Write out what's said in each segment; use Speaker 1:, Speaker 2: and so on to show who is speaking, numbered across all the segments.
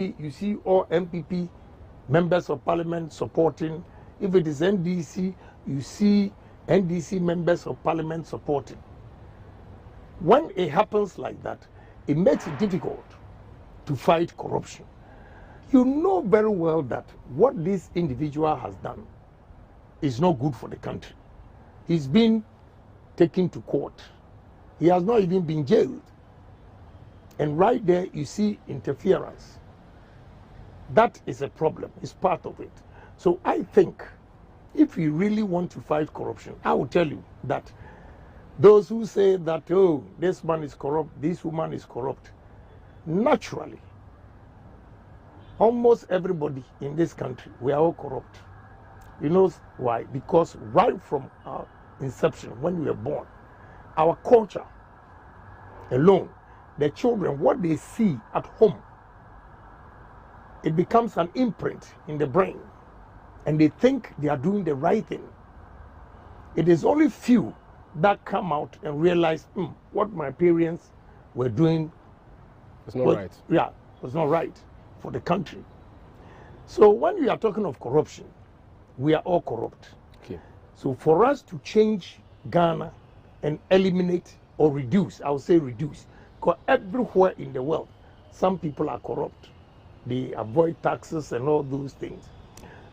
Speaker 1: you see all MPP members of parliament supporting. If it is NDC, you see NDC members of parliament supporting. When it happens like that, it makes it difficult to fight corruption. You know very well that what this individual has done is not good for the country. He's been taken to court. He has not even been jailed. And right there, you see interference. That is a problem. It's part of it. So I think if you really want to fight corruption, I will tell you that those who say that, oh, this man is corrupt, this woman is corrupt, naturally, almost everybody in this country, we are all corrupt. You know why? Because right from our inception, when we were born, our culture alone, the children, what they see at home, it becomes an imprint in the brain, and they think they are doing the right thing. It is only few that come out and realize what my parents were doing
Speaker 2: was not right.
Speaker 1: Yeah, was not right for the country. So when we are talking of corruption, we are all corrupt.
Speaker 2: Okay.
Speaker 1: So for us to change Ghana and eliminate or reduce, I would say reduce, because everywhere in the world, some people are corrupt. They avoid taxes and all those things.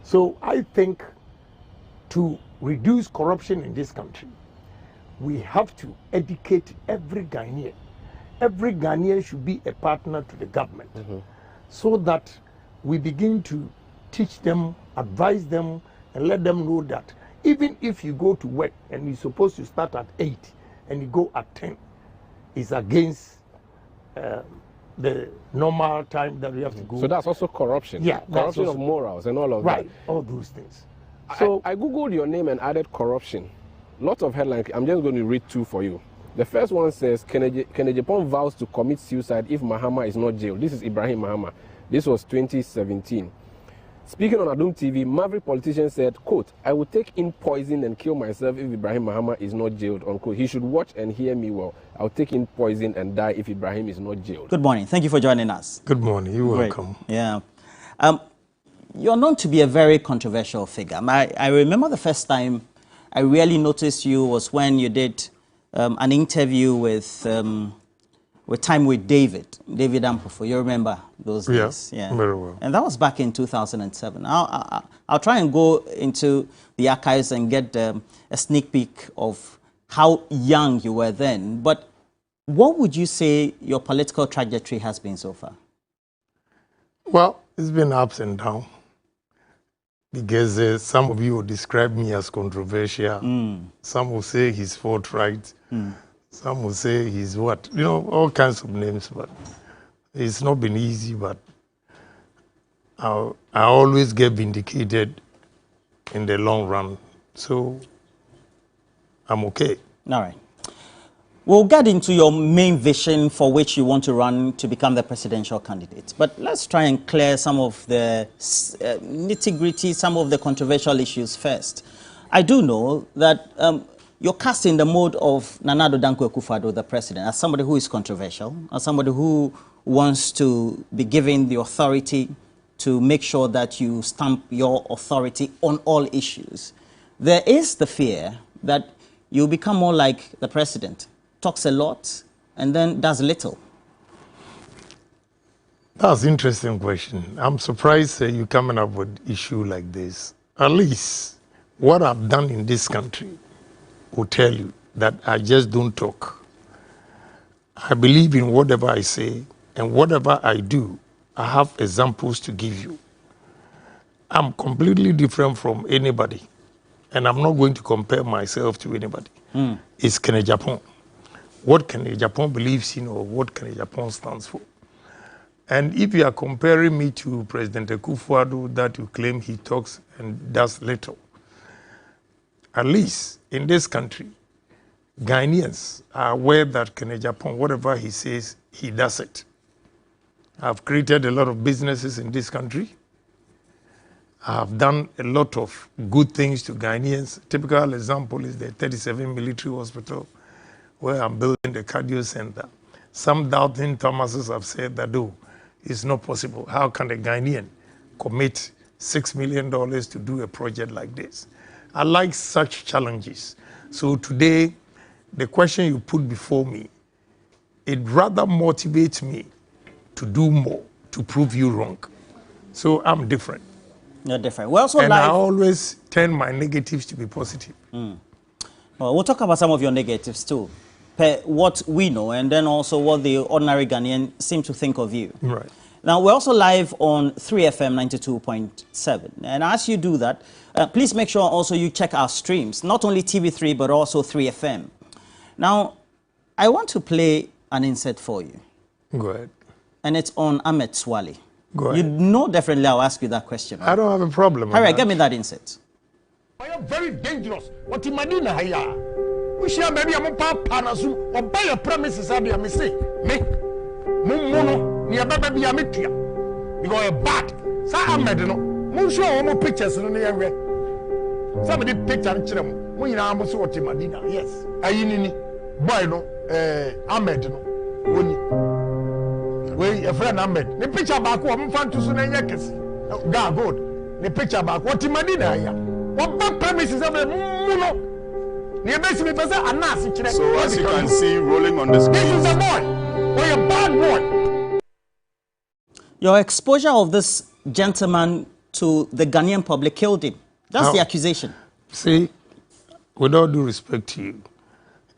Speaker 1: So I think to reduce corruption in this country, we have to educate every Ghanaian. Every Ghanaian should be a partner to the government, so that we begin to teach them, advise them, and let them know that even if you go to work and you're supposed to start at 8 and you go at 10, it's against the normal time that we have to go.
Speaker 2: So that's also corruption.
Speaker 1: Yeah,
Speaker 2: corruption of morals and all of that.
Speaker 1: Right, all those things. So
Speaker 2: I googled your name and added corruption. Lots of headlines. I'm just going to read two for you. The first one says, Agyapong vows to commit suicide if Mahama is not jailed. This is Ibrahim Mahama. This was 2017. Speaking on Adum TV, Maverick politician said, quote, I will take in poison and kill myself if Ibrahim Mahama is not jailed, unquote. He should watch and hear me well. I'll take in poison and die if Ibrahim is not jailed.
Speaker 3: Good morning. Thank you for joining us.
Speaker 1: good morning. You're welcome.
Speaker 3: Yeah. You're known to be a very controversial figure. I remember the first time I really noticed you was when you did an interview with Time with David Ampofo. You remember those days?
Speaker 1: Yeah, very well.
Speaker 3: And that was back in 2007. I'll try and go into the archives and get a sneak peek of how young you were then. But what would you say your political trajectory has been so far?
Speaker 1: Well, it's been ups and downs. Because some of you will describe me as controversial. Some will say he's forthright. Some will say he's what? You know, all kinds of names. But it's not been easy, but I always get vindicated in the long run. So I'm okay.
Speaker 3: All right. We'll get into your main vision for which you want to run to become the presidential candidate. But let's try and clear some of the nitty-gritty, some of the controversial issues first. I do know that you're cast in the mode of Nana Addo Dankwa Akufo-Addo, the president, as somebody who is controversial, as somebody who wants to be given the authority to make sure that you stamp your authority on all issues. There is the fear that you become more like the president, talks a lot and then does little.
Speaker 1: That's an interesting question. I'm surprised you coming up with an issue like this. At least what I've done in this country will tell you that I just don't talk. I believe in whatever I say, and whatever I do, I have examples to give you. I'm completely different from anybody, and I'm not going to compare myself to anybody. It's Agyapong. What Agyapong believes in, or what Agyapong stands for. And if you are comparing me to President Akufo-Addo, that you claim he talks and does little, at least in this country, Ghanaians are aware that Agyapong, whatever he says, he does it. I've created a lot of businesses in this country. I've done a lot of good things to Ghanaians. Typical example is the 37 military hospital, where I'm building the cardio center. Some doubting Thomases have said that, oh, it's not possible. How can a Ghanaian commit $6 million to do a project like this? I like such challenges. So today, the question you put before me, it rather motivates me to do more, to prove you wrong. So I'm different.
Speaker 3: You're different. We're also
Speaker 1: and
Speaker 3: live.
Speaker 1: I always turn my negatives to be positive.
Speaker 3: Well, we'll talk about some of your negatives too, per what we know, and then also what the ordinary Ghanaian seem to think of you.
Speaker 1: Right.
Speaker 3: Now, we're also live on 3FM 92.7. And as you do that, please make sure also you check our streams, not only TV3, but also 3FM. Now, I want to play an insert for you.
Speaker 1: Go ahead.
Speaker 3: And it's on Ahmed Swale.
Speaker 1: Go ahead.
Speaker 3: You know definitely I'll ask you that question. Right?
Speaker 1: I don't have a problem.
Speaker 3: All right, get me that insert.
Speaker 4: I am very dangerous. What in Madina haya? We share maybe a panasu or buy a premises at the mistake. Me, Mumono, near baby Amitia. Because a bat, Sa Ahmed, no, Musho, no pictures in the area. Somebody picture and children. When you are almost what in Madina, yes. Ayini, boy, no, Ahmed, no, when a friend Ahmed, the picture back, I'm fan to Sunayakis. God, good. The picture back, what in Madina haya? What bad premises of a muno?
Speaker 5: So as you can see, rolling on the screen.
Speaker 4: This is a boy. Or a bad boy.
Speaker 3: Your exposure of this gentleman to the Ghanaian public killed him. That's the accusation.
Speaker 1: See, with all due respect to you,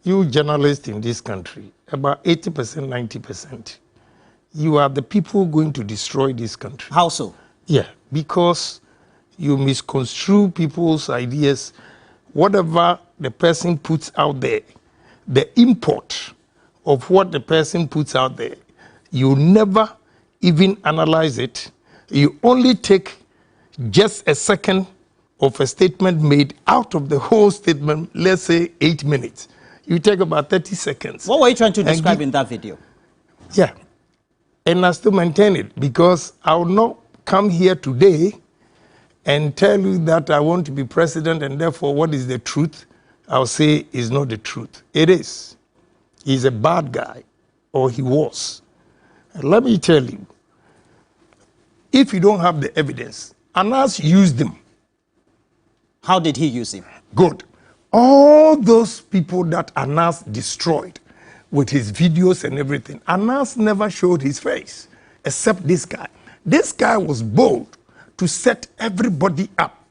Speaker 1: you journalists in this country, about 80%, 90%, you are the people going to destroy this country.
Speaker 3: How so?
Speaker 1: Yeah, because you misconstrue people's ideas. Whatever the person puts out there, the import of what the person puts out there, you never even analyze it. You only take just a second of a statement made out of the whole statement, let's say 8 minutes. You take about 30 seconds.
Speaker 3: What were you trying to describe in that video?
Speaker 1: Yeah, and I still maintain it because I will not come here today and tell you that I want to be president and therefore what is the truth, I'll say is not the truth. It is. He's a bad guy, or he was. And let me tell you, if you don't have the evidence, Anas used them.
Speaker 3: How did he use him?
Speaker 1: Good. All those people that Anas destroyed with his videos and everything, Anas never showed his face, except this guy. This guy was bold to set everybody up.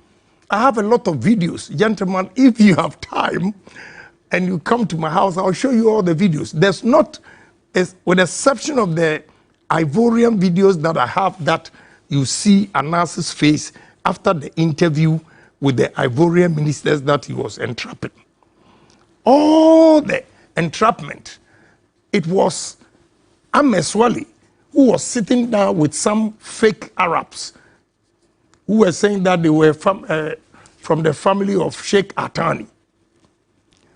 Speaker 1: I have a lot of videos. Gentlemen, if you have time and you come to my house, I'll show you all the videos. There's not, with the exception of the Ivorian videos that I have that you see Anas's face after the interview with the Ivorian ministers that he was entrapping. All the entrapment, it was Ahmed Swale who was sitting down with some fake Arabs who were saying that they were from the family of Sheikh Atani.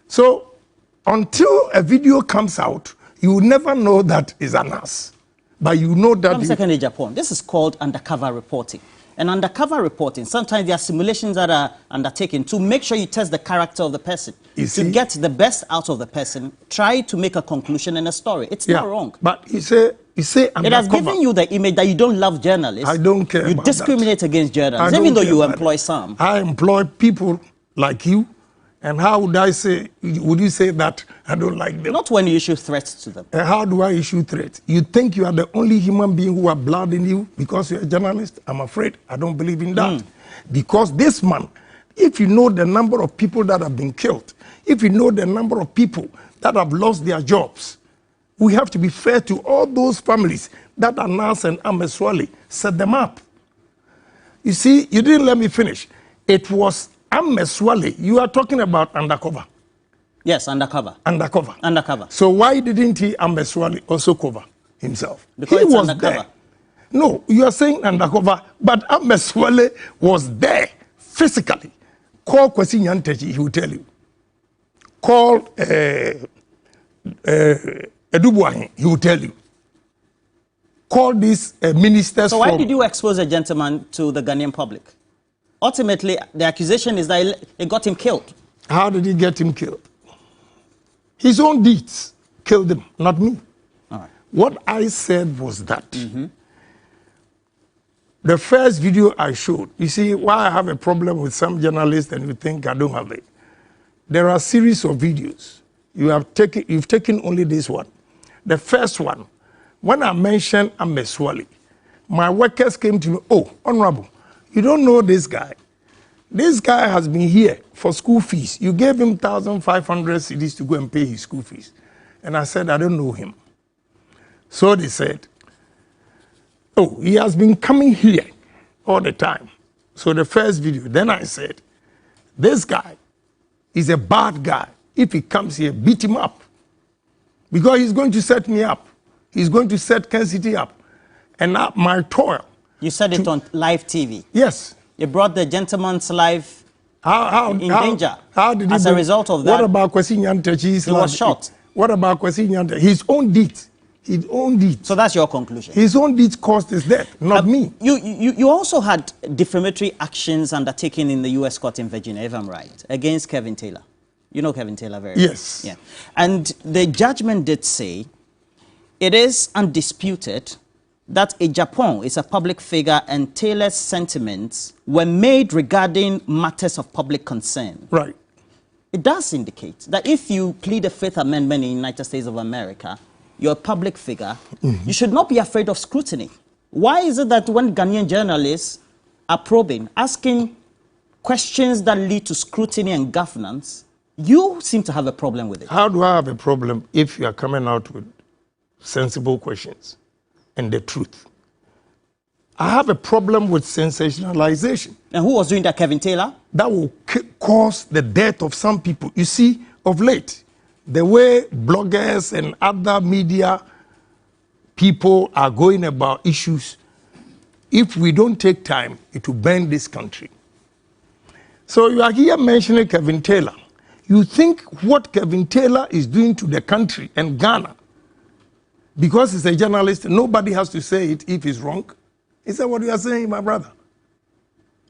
Speaker 1: So until a video comes out, you will never know that is Anas. But you know that...
Speaker 3: One second, Agyapong. This is called undercover reporting. And undercover reporting, sometimes there are simulations that are undertaken to make sure you test the character of the person. To get the best out of the person, try to make a conclusion in a story. It's not wrong.
Speaker 1: But you say undercover.
Speaker 3: It has given you the image that you don't love journalists.
Speaker 1: I don't care.
Speaker 3: You discriminate against journalists, even though you employ some.
Speaker 1: I employ people like you. And how would I say, would you say that I don't like them?
Speaker 3: Not when you issue threats to them.
Speaker 1: And how do I issue threats? You think you are the only human being who have blood in you because you're a journalist? I'm afraid I don't believe in that. Because this man, if you know the number of people that have been killed, if you know the number of people that have lost their jobs, we have to be fair to all those families that Anas and Ahmed Swale set them up. You see, you didn't let me finish. It was Ahmed Swale, you are talking about undercover.
Speaker 3: Yes, undercover.
Speaker 1: Undercover.
Speaker 3: Undercover.
Speaker 1: So why didn't he, Ahmed Swale, also cover himself?
Speaker 3: Because
Speaker 1: he
Speaker 3: it's
Speaker 1: was
Speaker 3: undercover.
Speaker 1: there. No, you are saying undercover, but Ahmed Swale was there physically. Call Kwesi Nyantechi, he will tell you. Call Edubuahin, he will tell you. Call these ministers.
Speaker 3: So why did you expose a gentleman to the Ghanaian public? Ultimately, the accusation is that it got him killed.
Speaker 1: How did he get him killed? His own deeds killed him, not me.
Speaker 3: All right.
Speaker 1: What I said was that The first video I showed, you see why I have a problem with some journalists and you think I don't have it. There are a series of videos. You've taken only this one. The first one, when I mentioned Ameswali, my workers came to me, oh, Honorable, you don't know this guy. This guy has been here for school fees. You gave him 1,500 cedis to go and pay his school fees. And I said, I don't know him. So they said, oh, he has been coming here all the time. So the first video, then I said, this guy is a bad guy. If he comes here, beat him up. Because he's going to set me up. He's going to set Kansas City up. And my toil.
Speaker 3: You said it on live TV?
Speaker 1: Yes.
Speaker 3: You brought the gentleman's life in danger.
Speaker 1: How did he
Speaker 3: as a result of that?
Speaker 1: What about Kwesi Nyantakyi?
Speaker 3: He was shot.
Speaker 1: What about Kwesi Nyantakyi? His own deed. His own deed.
Speaker 3: So that's your conclusion?
Speaker 1: His own deed caused his death, not me.
Speaker 3: You also had defamatory actions undertaken in the U.S. court in Virginia, if I'm right, against Kevin Taylor. You know Kevin Taylor very well.
Speaker 1: Yes.
Speaker 3: Yeah. And the judgment did say it is undisputed that Agyapong is a public figure and Taylor's sentiments were made regarding matters of public concern.
Speaker 1: Right.
Speaker 3: It does indicate that if you plead the Fifth Amendment in the United States of America, you're a public figure, you should not be afraid of scrutiny. Why is it that when Ghanaian journalists are probing, asking questions that lead to scrutiny and governance, you seem to have a problem with it?
Speaker 1: How do I have a problem if you are coming out with sensible questions and the truth? I have a problem with sensationalization.
Speaker 3: And who was doing that, Kevin Taylor?
Speaker 1: That will cause the death of some people. You see, of late, the way bloggers and other media people are going about issues, if we don't take time, it will burn this country. So you are here mentioning Kevin Taylor. You think what Kevin Taylor is doing to the country and Ghana, because he's a journalist, nobody has to say it if he's wrong? Is that what you are saying, my brother?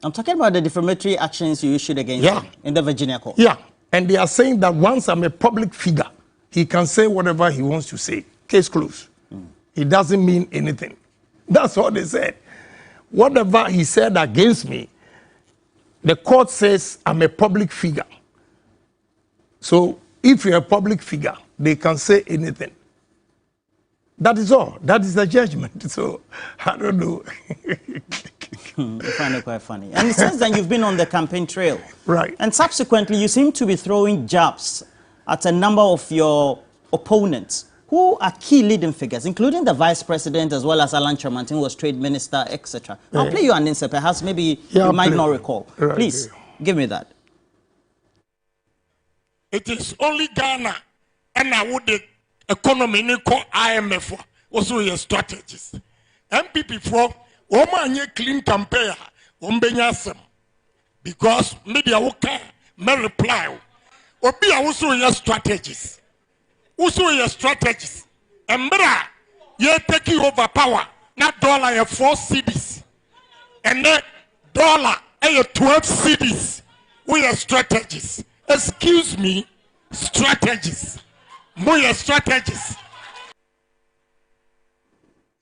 Speaker 3: I'm talking about the defamatory actions you issued against him in the Virginia court.
Speaker 1: Yeah, and they are saying that once I'm a public figure, he can say whatever he wants to say. Case closed. It doesn't mean anything. That's all they said. Whatever he said against me, the court says I'm a public figure. So if you're a public figure, they can say anything. That is all. That is the judgment. So I don't know.
Speaker 3: You find it quite funny. And since then, you've been on the campaign trail.
Speaker 1: Right.
Speaker 3: And subsequently, you seem to be throwing jabs at a number of your opponents who are key leading figures, including the vice president as well as Alan Chamantin, who was trade minister, etc. I'll play you an insert, perhaps maybe you might not recall.
Speaker 1: Right.
Speaker 3: Please, give me that.
Speaker 4: It is only Ghana and I would the economy call IMF also your strategies. MPP for Oma clean campaign Ombanyasem because media okay may reply. Obi also your strategies. Also your strategies. And you're taking over power. Not dollar your 4 cities. And then dollar your 12 cities. We are strategies. Excuse me, strategies. More strategies.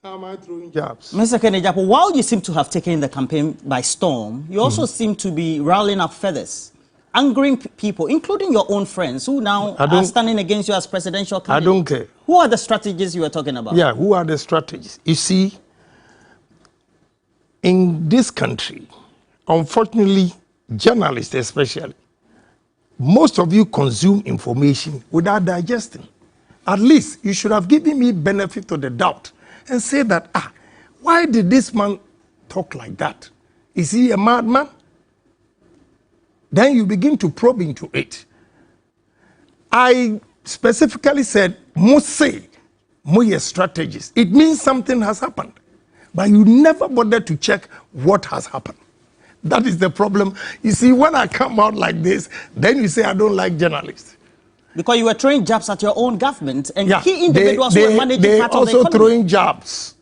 Speaker 1: How am I throwing jabs?
Speaker 3: Mr. Agyapong, while you seem to have taken the campaign by storm, you also seem to be rallying up feathers, angering people, including your own friends who now are standing against you as presidential candidate.
Speaker 1: I don't care.
Speaker 3: Who are the strategies you were talking about?
Speaker 1: Yeah, who are the strategies? You see, in this country, unfortunately, journalists especially, most of you consume information without digesting. At least you should have given me benefit of the doubt and say that, why did this man talk like that? Is he a madman? Then you begin to probe into it. I specifically said, must say, more strategies. It means something has happened. But you never bother to check what has happened. That is the problem. You see, when I come out like this, then you say I don't like journalists.
Speaker 3: Because you were throwing jabs at your own government and key individuals who were managing part of the economy.
Speaker 1: They are also throwing jabs.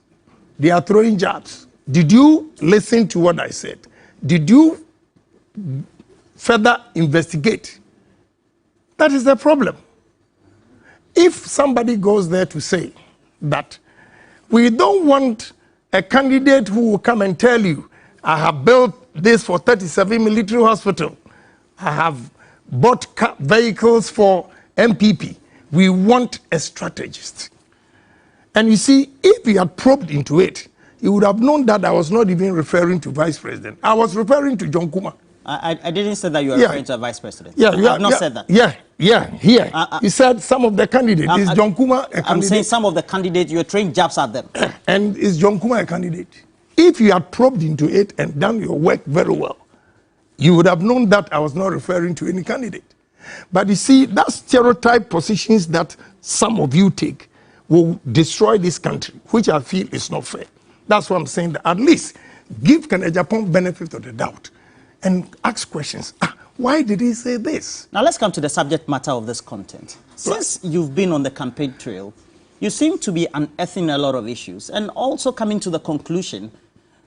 Speaker 1: They are throwing jabs. Did you listen to what I said? Did you further investigate? That is the problem. If somebody goes there to say that we don't want a candidate who will come and tell you, I have built this for 37 military hospital. I have bought vehicles for MPP. We want a strategist. And you see, if you had probed into it, you would have known that I was not even referring to Vice President. I was referring to John Kuma.
Speaker 3: I didn't say that you were referring to a Vice President.
Speaker 1: Yeah,
Speaker 3: I have not said that.
Speaker 1: Here. You said some of the candidates. Is John Kuma a candidate?
Speaker 3: I'm saying some of the candidates, you're throwing jabs at them.
Speaker 1: And is John Kuma a candidate? If you had probed into it and done your work very well, you would have known that I was not referring to any candidate. But you see, that stereotype positions that some of you take will destroy this country, which I feel is not fair. That's why I'm saying that at least give Agyapong benefit of the doubt and ask questions. Why did he say this?
Speaker 3: Now let's come to the subject matter of this content. Since you've been on the campaign trail, you seem to be unearthing a lot of issues and also coming to the conclusion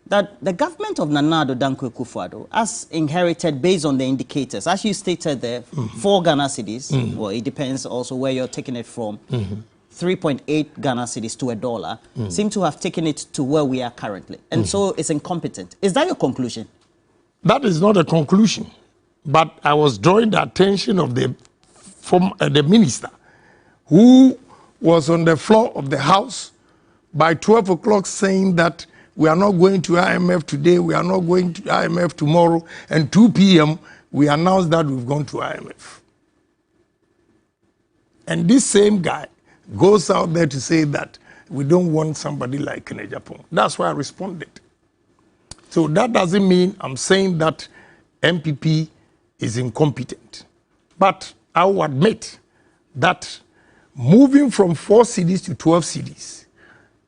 Speaker 3: that the government of Nana Addo Dankwa Akufo-Addo has inherited, based on the indicators, as you stated there, 4 Ghana cedis, well, it depends also where you're taking it from, 3.8 Ghana cedis to $1, seem to have taken it to where we are currently. And so it's incompetent. Is that your conclusion?
Speaker 1: That is not a conclusion. But I was drawing the attention of the minister who was on the floor of the House by 12 o'clock saying that we are not going to IMF today, we are not going to IMF tomorrow, and 2 p.m. we announced that we've gone to IMF. And this same guy goes out there to say that we don't want somebody like Agyapong. That's why I responded. So that doesn't mean I'm saying that MPP is incompetent. But I will admit that moving from 4 cedis to 12 cedis,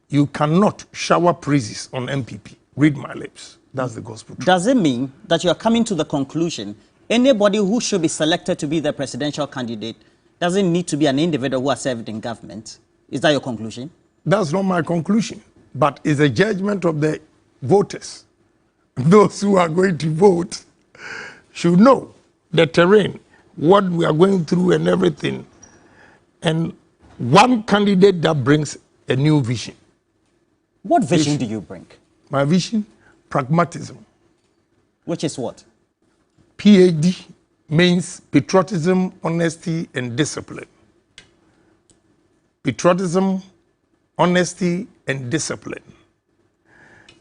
Speaker 1: you cannot shower praises on MPP. Read my lips. That's the gospel truth.
Speaker 3: Does it mean that you are coming to the conclusion anybody who should be selected to be the presidential candidate doesn't need to be an individual who has served in government? Is that your conclusion?
Speaker 1: That's not my conclusion, but it's a judgment of the voters. Those who are going to vote should know the terrain, what we are going through and everything, and one candidate that brings a new vision.
Speaker 3: What vision do you bring?
Speaker 1: My vision? Pragmatism.
Speaker 3: Which is what?
Speaker 1: PhD means patriotism, honesty, and discipline. Patriotism, honesty, and discipline.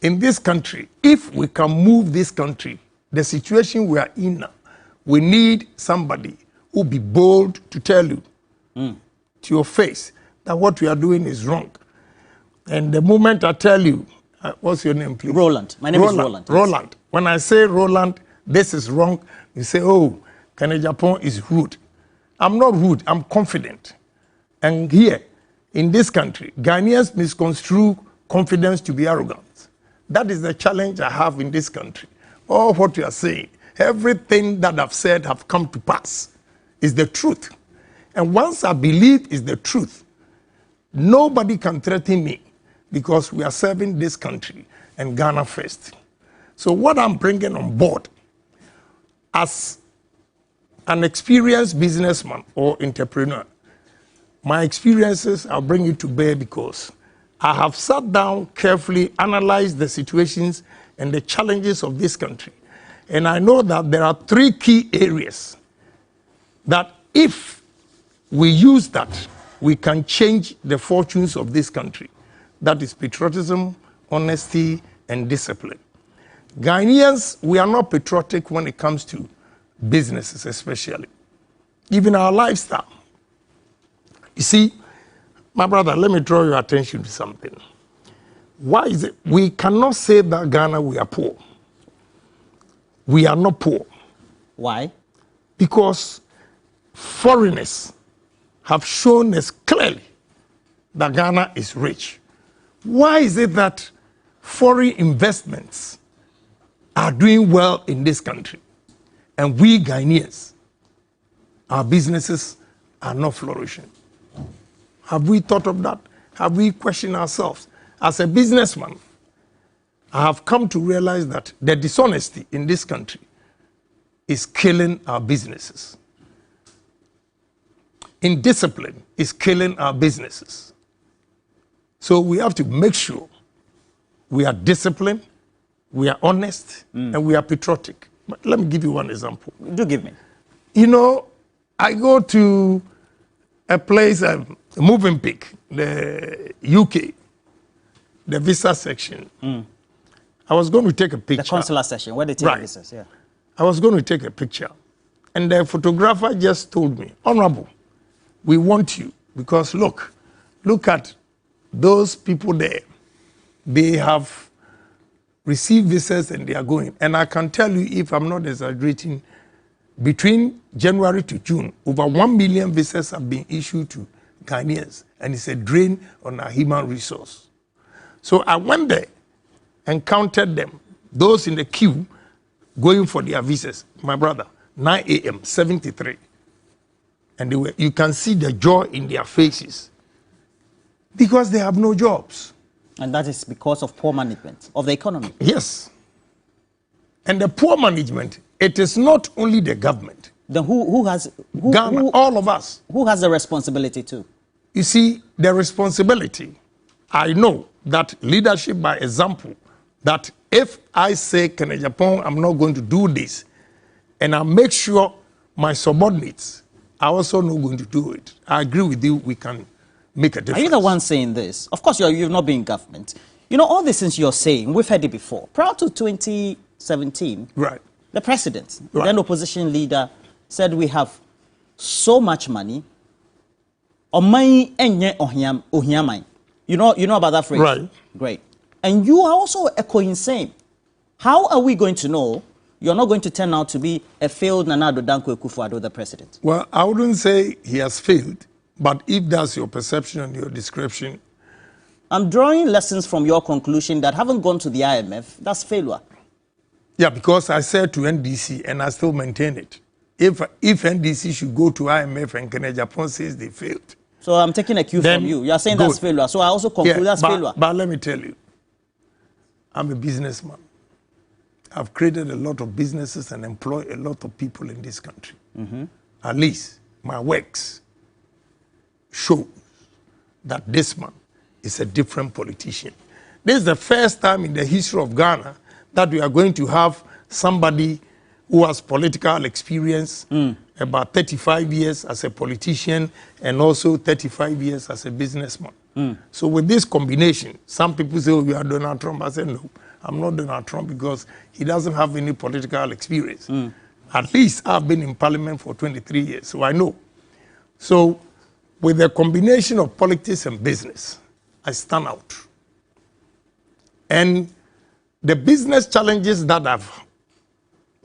Speaker 1: In this country, if we can move this country, the situation we are in now, we need somebody who will be bold to tell you to your face that what we are doing is wrong. And the moment I tell you, what's your name, please?
Speaker 3: Roland. My name is Roland.
Speaker 1: Roland. When I say Roland, this is wrong, you say, oh, Agyapong is rude. I'm not rude, I'm confident. And here, in this country, Ghanaians misconstrue confidence to be arrogance. That is the challenge I have in this country. All what you are saying, everything that I've said have come to pass is the truth. And once I believe is the truth, nobody can threaten me because we are serving this country and Ghana first. So what I'm bringing on board as an experienced businessman or entrepreneur, my experiences, I'll bring it to bear because I have sat down, carefully analyzed the situations and the challenges of this country. And I know that there are 3 key areas that if we use that, we can change the fortunes of this country. That is patriotism, honesty, and discipline. Ghanaians, we are not patriotic when it comes to businesses especially. Even our lifestyle. You see, my brother, let me draw your attention to something. Why is it? We cannot say that Ghana, we are poor. We are not poor.
Speaker 3: Why?
Speaker 1: Because foreigners have shown us clearly that Ghana is rich. Why is it that foreign investments are doing well in this country and we Ghanaians, our businesses are not flourishing? Have we thought of that? Have we questioned ourselves? As a businessman, I have come to realize that the dishonesty in this country is killing our businesses. Indiscipline is killing our businesses. So we have to make sure we are disciplined, we are honest, and we are patriotic. But let me give you one example.
Speaker 3: Do give me.
Speaker 1: You know, I go to a place, Moving Peak, the UK, the visa section. I was going to take a picture.
Speaker 3: The consular section, where they take visas, yeah.
Speaker 1: I was going to take a picture. And the photographer just told me, Honorable, we want you because look at those people there. They have received visas and they are going. And I can tell you, if I'm not exaggerating, between January to June, over 1 million visas have been issued to Ghanaians. And it's a drain on our human resource. So I went there and counted them, those in the queue going for their visas. My brother, 9 a.m., 73. And you can see the joy in their faces because they have no jobs.
Speaker 3: And that is because of poor management of the economy.
Speaker 1: Yes. And the poor management, it is not only the government.
Speaker 3: Then who has...
Speaker 1: Ghana, all of us.
Speaker 3: Who has the responsibility too?
Speaker 1: You see, the responsibility, I know that leadership by example, that if I say, Agyapong, I'm not going to do this, and I make sure my subordinates are also not going to do it, I agree with you, we can make a difference.
Speaker 3: Are you the one saying this? Of course, you've not been in government. You know, all these things you're saying, we've heard it before. Prior to 2017,
Speaker 1: right,
Speaker 3: the president, then opposition leader, said we have so much money. You know about that phrase?
Speaker 1: Right.
Speaker 3: Great. And you are also echoing same. How are we going to know you're not going to turn out to be a failed Nana Addo Dankwa Akufo-Addo, the president?
Speaker 1: Well, I wouldn't say he has failed, but if that's your perception and your description.
Speaker 3: I'm drawing lessons from your conclusion that haven't gone to the IMF. That's failure.
Speaker 1: Yeah, because I said to NDC, and I still maintain it. If NDC should go to IMF and Agyapong says they failed.
Speaker 3: So I'm taking a cue from you. You're saying that's failure. So I also conclude that's failure.
Speaker 1: But let me tell you, I'm a businessman. I've created a lot of businesses and employed a lot of people in this country. At least my works show that this man is a different politician. This is the first time in the history of Ghana that we are going to have somebody who has political experience, about 35 years as a politician and also 35 years as a businessman. So with this combination, some people say, oh, you are Donald Trump. I said, no, I'm not Donald Trump because he doesn't have any political experience. At least I've been in parliament for 23 years, so I know. So with the combination of politics and business, I stand out. And the business challenges that I've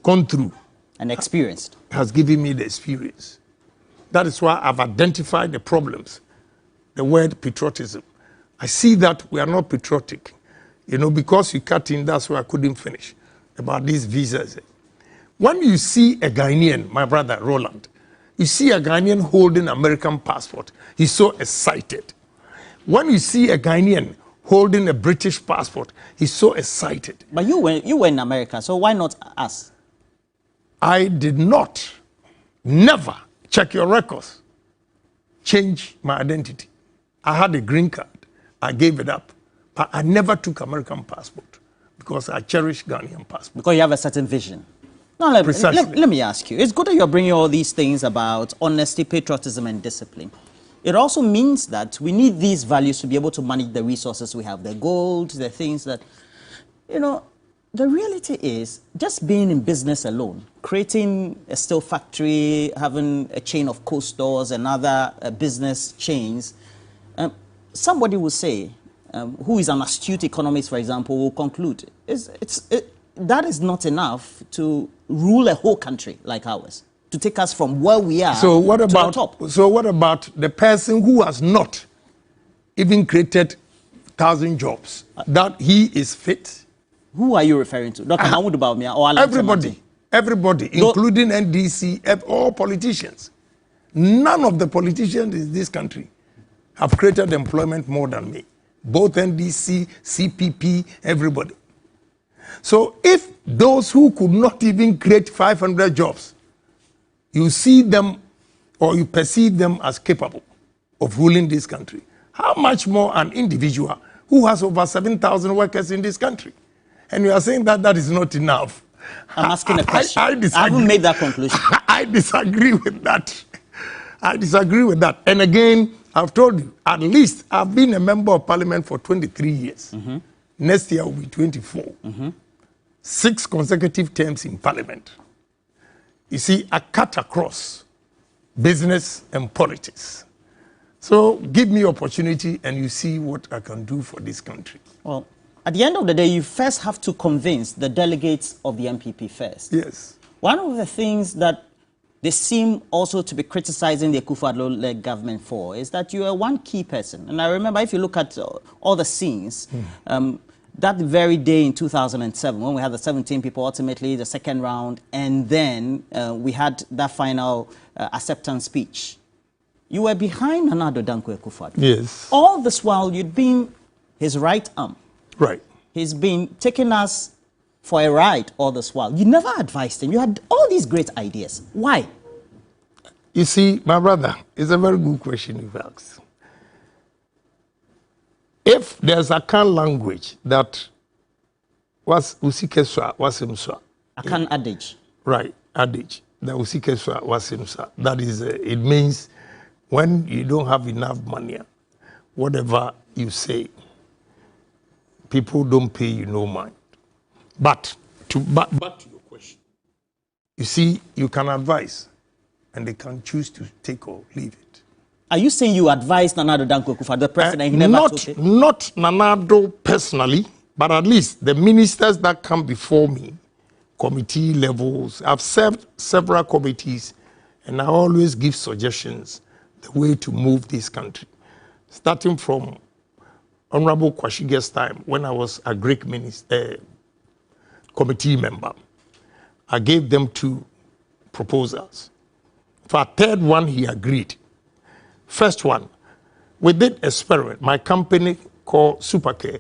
Speaker 1: gone through
Speaker 3: and experienced
Speaker 1: has given me the experience. That is why I've identified the problems. The word patriotism. I see that we are not patriotic. You know, because you cut in, that's why I couldn't finish about these visas. When you see a Ghanaian, my brother Roland, you see a Ghanaian holding American passport, he's so excited. When you see a Ghanaian holding a British passport, he's so excited.
Speaker 3: But you were in America, so why not us?
Speaker 1: I did not, never, check your records, change my identity. I had a green card. I gave it up. But I never took American passport because I cherish Ghanaian passport.
Speaker 3: Because you have a certain vision. Now, let me ask you. It's good that you're bringing all these things about honesty, patriotism, and discipline. It also means that we need these values to be able to manage the resources we have, the gold, the things that, you know, the reality is just being in business alone, creating a steel factory, having a chain of co-stores and other business chains, somebody will say, who is an astute economist, for example, will conclude, that is not enough to rule a whole country like ours, to take us from where we are to the top.
Speaker 1: So what about the person who has not even created 1,000 jobs, that he is fit?
Speaker 3: Who are you referring to? Dr. Mahmoud Bawumia or Alan
Speaker 1: Everybody, including NDC, all politicians. None of the politicians in this country have created employment more than me. Both NDC, CPP, everybody. So if those who could not even create 500 jobs, you see them or you perceive them as capable of ruling this country, how much more an individual who has over 7,000 workers in this country. And you are saying that that is not enough.
Speaker 3: I'm asking a question.
Speaker 1: I disagree.
Speaker 3: I haven't made that conclusion.
Speaker 1: I disagree with that. I disagree with that. And again, I've told you, at least I've been a member of parliament for 23 years. Next year will be 24. 6 consecutive terms in parliament. You see, I cut across business and politics. So give me opportunity and you see what I can do for this country.
Speaker 3: Well, at the end of the day, you first have to convince the delegates of the MPP first.
Speaker 1: Yes.
Speaker 3: One of the things that they seem also to be criticizing the Ekuonaba-led government for is that you are one key person. And I remember, if you look at all the scenes, that very day in 2007, when we had the 17 people, ultimately the second round, and then we had that final acceptance speech, you were behind Nana Addo Dankwa Akufo-Addo.
Speaker 1: Yes.
Speaker 3: All this while, you'd been his right arm.
Speaker 1: Right.
Speaker 3: He's been taking us for a ride all this while. You never advised him. You had all these great ideas. Why?
Speaker 1: You see, my brother, it's a very good question you've asked. If there's a Akan language that was usikeswa wasimswa.
Speaker 3: Akan adage.
Speaker 1: Right, adage. The usikeswa wasimswa. That is, it means when you don't have enough money, whatever you say, people don't pay you no mind. But back to your question, you see, you can advise, and they can choose to take or leave it.
Speaker 3: Are you saying you advised Nana Addo Dankwa Akufo-Addo, the president? He never took it?
Speaker 1: Not Nana Addo personally, but at least the ministers that come before me, committee levels. I've served several committees, and I always give suggestions the way to move this country, starting from Honorable Kwashige's time when I was a Greek minister. Committee member. I gave them 2 proposals. For a third one, he agreed. First one, we did experiment. My company called Supercare,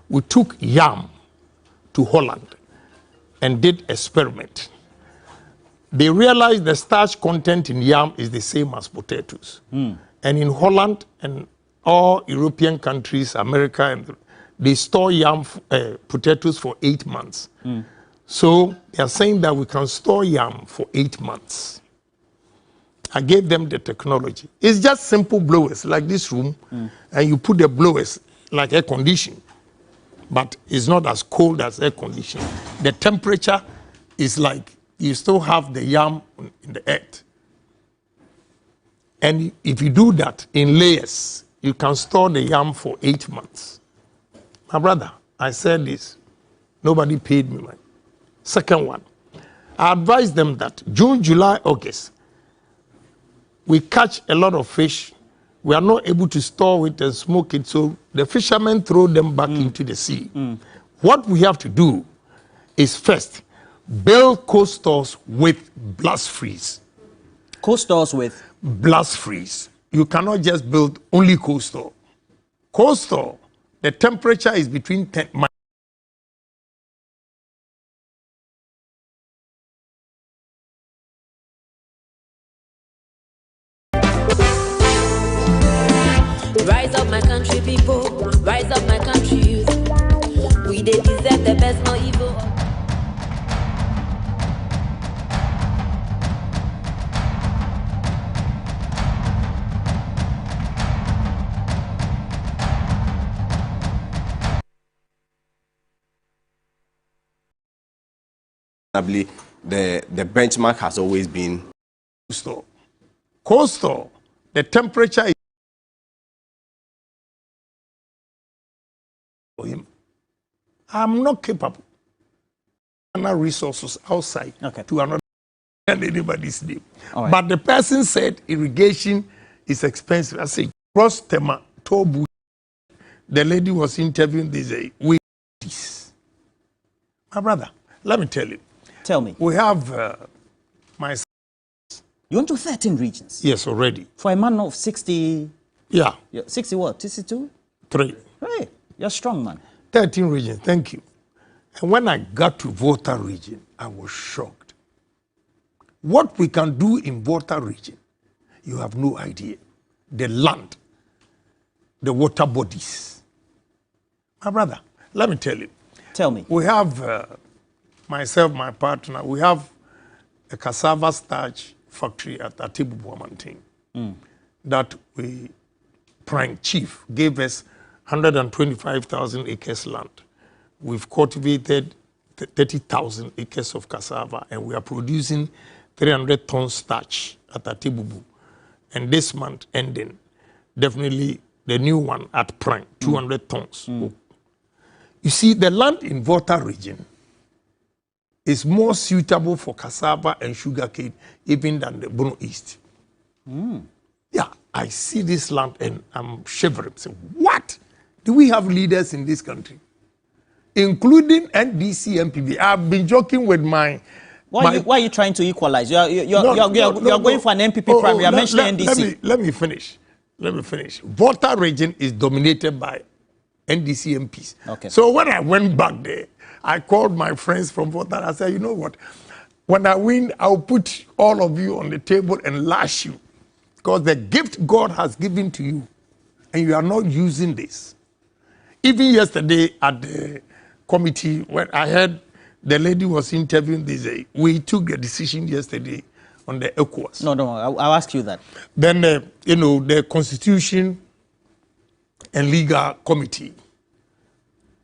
Speaker 1: we took yam to Holland and did experiment. They realized the starch content in yam is the same as potatoes. And in Holland and all European countries, America, and they store yam potatoes for 8 months. So they are saying that we can store yam for 8 months. I gave them the technology. It's just simple blowers like this room, and you put the blowers like air conditioning, but it's not as cold as air conditioning. The temperature is like you still have the yam in the earth. And if you do that in layers, you can store the yam for 8 months. My brother, I said this, nobody paid me money. Second one, I advised them that June, July, August, we catch a lot of fish. We are not able to store it and smoke it, so the fishermen throw them back into the sea. What we have to do is first, build cold stores with blast freeze.
Speaker 3: Cold stores with?
Speaker 1: Blast freeze. You cannot just build only cold store. Cold store, the temperature is between 10
Speaker 6: Rise up, my country people. Rise up, my country youth. We they deserve the best, no evil.
Speaker 7: The benchmark has always been
Speaker 1: store. Cold store, the temperature is for him. I'm not capable. Resources outside to another and anybody's name.
Speaker 3: Right.
Speaker 1: But the person said irrigation is expensive. I say cross tema tobu. The lady was interviewing this day. My brother, let me tell you.
Speaker 3: Tell me.
Speaker 1: We have my.
Speaker 3: You went to 13 regions?
Speaker 1: Yes, already.
Speaker 3: For a man of 60.
Speaker 1: Yeah.
Speaker 3: 60 what? 62?
Speaker 1: 3.
Speaker 3: Hey, you're strong, man.
Speaker 1: 13 regions, thank you. And when I got to Volta region, I was shocked. What we can do in Volta region, you have no idea. The land, the water bodies, My brother, let me tell you.
Speaker 3: Tell me.
Speaker 1: We have, myself, my partner, we have a cassava starch factory at Atibu that we, Prime Chief, gave us 125,000 acres land. We've cultivated 30,000 acres of cassava, and we are producing 300 tons starch at Atibubu. And this month ending, definitely the new one at Prime, 200 tons. You see, the land in Volta region is more suitable for cassava and sugarcane even than the Bono East. Yeah, I see this land and I'm shivering. Saying, what? Do we have leaders in this country? Including NDC MPB. I've been joking with my...
Speaker 3: Why are you trying to equalize? You're going for an MPP primary. You're mentioning NDC.
Speaker 1: Let me finish. Volta region is dominated by NDC MPs.
Speaker 3: Okay.
Speaker 1: So when I went back there, I called my friends from Volta. I said, you know what? When I win, I'll put all of you on the table and lash you. Because the gift God has given to you, and you are not using this. Even yesterday at the committee, when I heard the lady was interviewing this, we took a decision yesterday on the ECOWAS.
Speaker 3: No, I'll ask you that.
Speaker 1: Then, the Constitution and Legal Committee,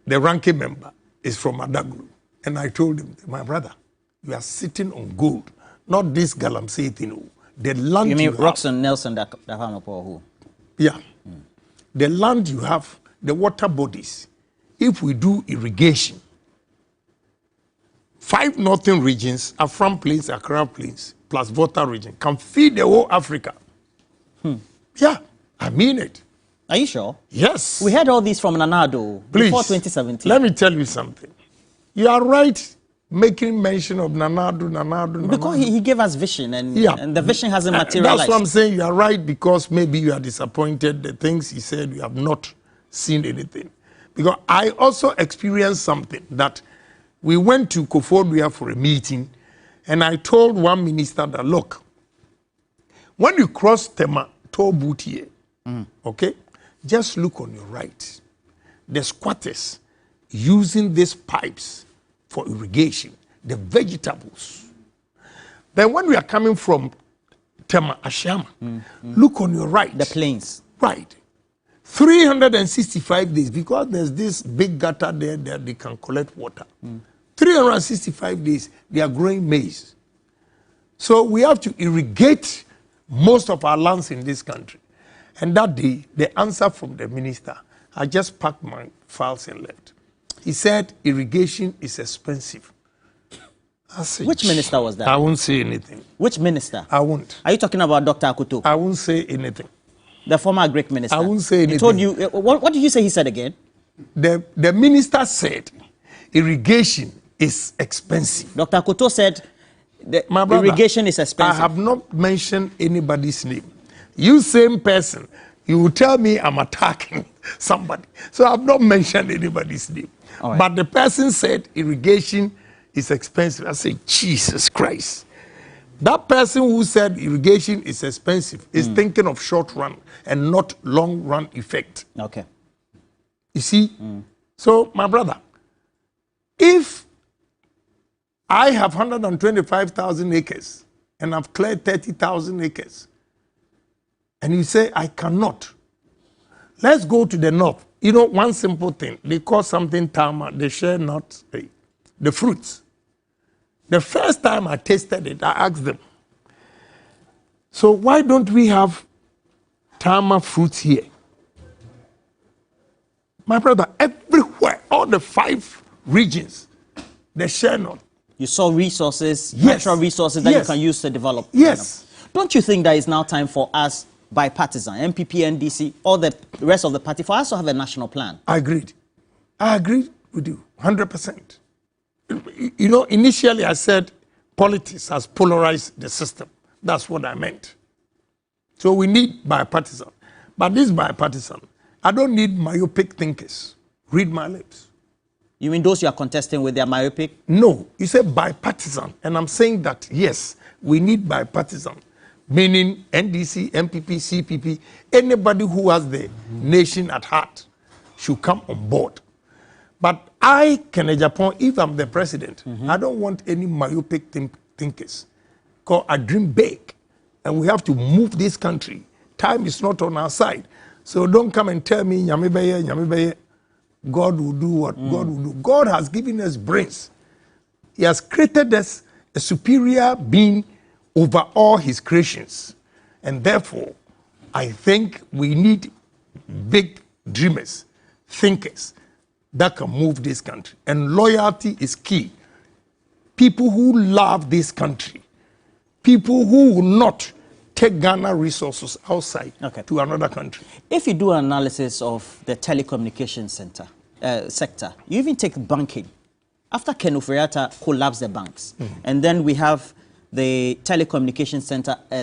Speaker 1: the ranking member is from Adagru. And I told him, my brother, you are sitting on gold, not this galamsey thing. The land
Speaker 3: you mean Roxanne
Speaker 1: have,
Speaker 3: Nelson Dahanopo who?
Speaker 1: Yeah. The land you have, the water bodies, if we do irrigation, 5 northern regions, Afram Plains, Accra Plains, plus Volta region, can feed the whole Africa. Yeah, I mean it.
Speaker 3: Are you sure?
Speaker 1: Yes.
Speaker 3: We heard all this from Nanado before 2017.
Speaker 1: Let me tell you something. You are right making mention of Nanado.
Speaker 3: Because he gave us vision and the vision hasn't materialized.
Speaker 1: That's what I'm saying. You are right because maybe you are disappointed. The things he said, you have not seen anything. Because I also experienced something that we went to Koforidua for a meeting and I told one minister that, look, when you cross Tema Tobutie, okay, just look on your right. The squatters using these pipes for irrigation, the vegetables. Then when we are coming from Tema Ashama, look on your right.
Speaker 3: The plains.
Speaker 1: Right. 365 days, because there's this big gutter there that they can collect water. 365 days, they are growing maize. So we have to irrigate most of our lands in this country. And that day, the answer from the minister, I just packed my files and left. He said irrigation is expensive. I said,
Speaker 3: which minister was that?
Speaker 1: I won't say anything.
Speaker 3: Which minister?
Speaker 1: I won't.
Speaker 3: Are you talking about Dr. Akuto?
Speaker 1: I won't say anything.
Speaker 3: The former Greek minister?
Speaker 1: I won't say anything.
Speaker 3: He told you, what did you say he said again?
Speaker 1: The minister said irrigation is expensive.
Speaker 3: Dr. Akuto said irrigation is expensive.
Speaker 1: I have not mentioned anybody's name. You same person, you will tell me I'm attacking somebody. So I've not mentioned anybody's name.
Speaker 3: Right.
Speaker 1: But the person said irrigation is expensive. I say, Jesus Christ. That person who said irrigation is expensive is thinking of short run and not long run effect.
Speaker 3: Okay.
Speaker 1: You see? So, my brother, if I have 125,000 acres and I've cleared 30,000 acres, and you say I cannot, let's go to the north. You know, one simple thing, they call something tama, they share not the fruits. The first time I tasted it, I asked them, so why don't we have tama fruits here? My brother, everywhere, all the 5 regions, they share not.
Speaker 3: You saw resources, natural resources that you can use to develop.
Speaker 1: Yes.
Speaker 3: Don't you think that it's now time for us, bipartisan, MPP, NDC, all the rest of the party, for us to have a national plan?
Speaker 1: I agreed with you, 100%. You know, initially I said politics has polarized the system. That's what I meant. So we need bipartisan. But this bipartisan, I don't need myopic thinkers. Read my lips.
Speaker 3: You mean those you are contesting with, their myopic?
Speaker 1: No, you said bipartisan. And I'm saying that, yes, we need bipartisan. Meaning NDC, MPP, CPP, anybody who has the nation at heart should come on board. But I, Agyapong, if I'm the president, I don't want any myopic thinkers. Because I dream big, and we have to move this country. Time is not on our side. So don't come and tell me, Nyamibeye, God will do what God will do. God has given us brains. He has created us a superior being over all his creations. And therefore, I think we need big dreamers, thinkers that can move this country. And loyalty is key. People who love this country, people who will not take Ghana resources outside to another country.
Speaker 3: If you do an analysis of the telecommunications sector, you even take banking. After Ken Ofori-Atta collapsed the banks, and then we have the telecommunications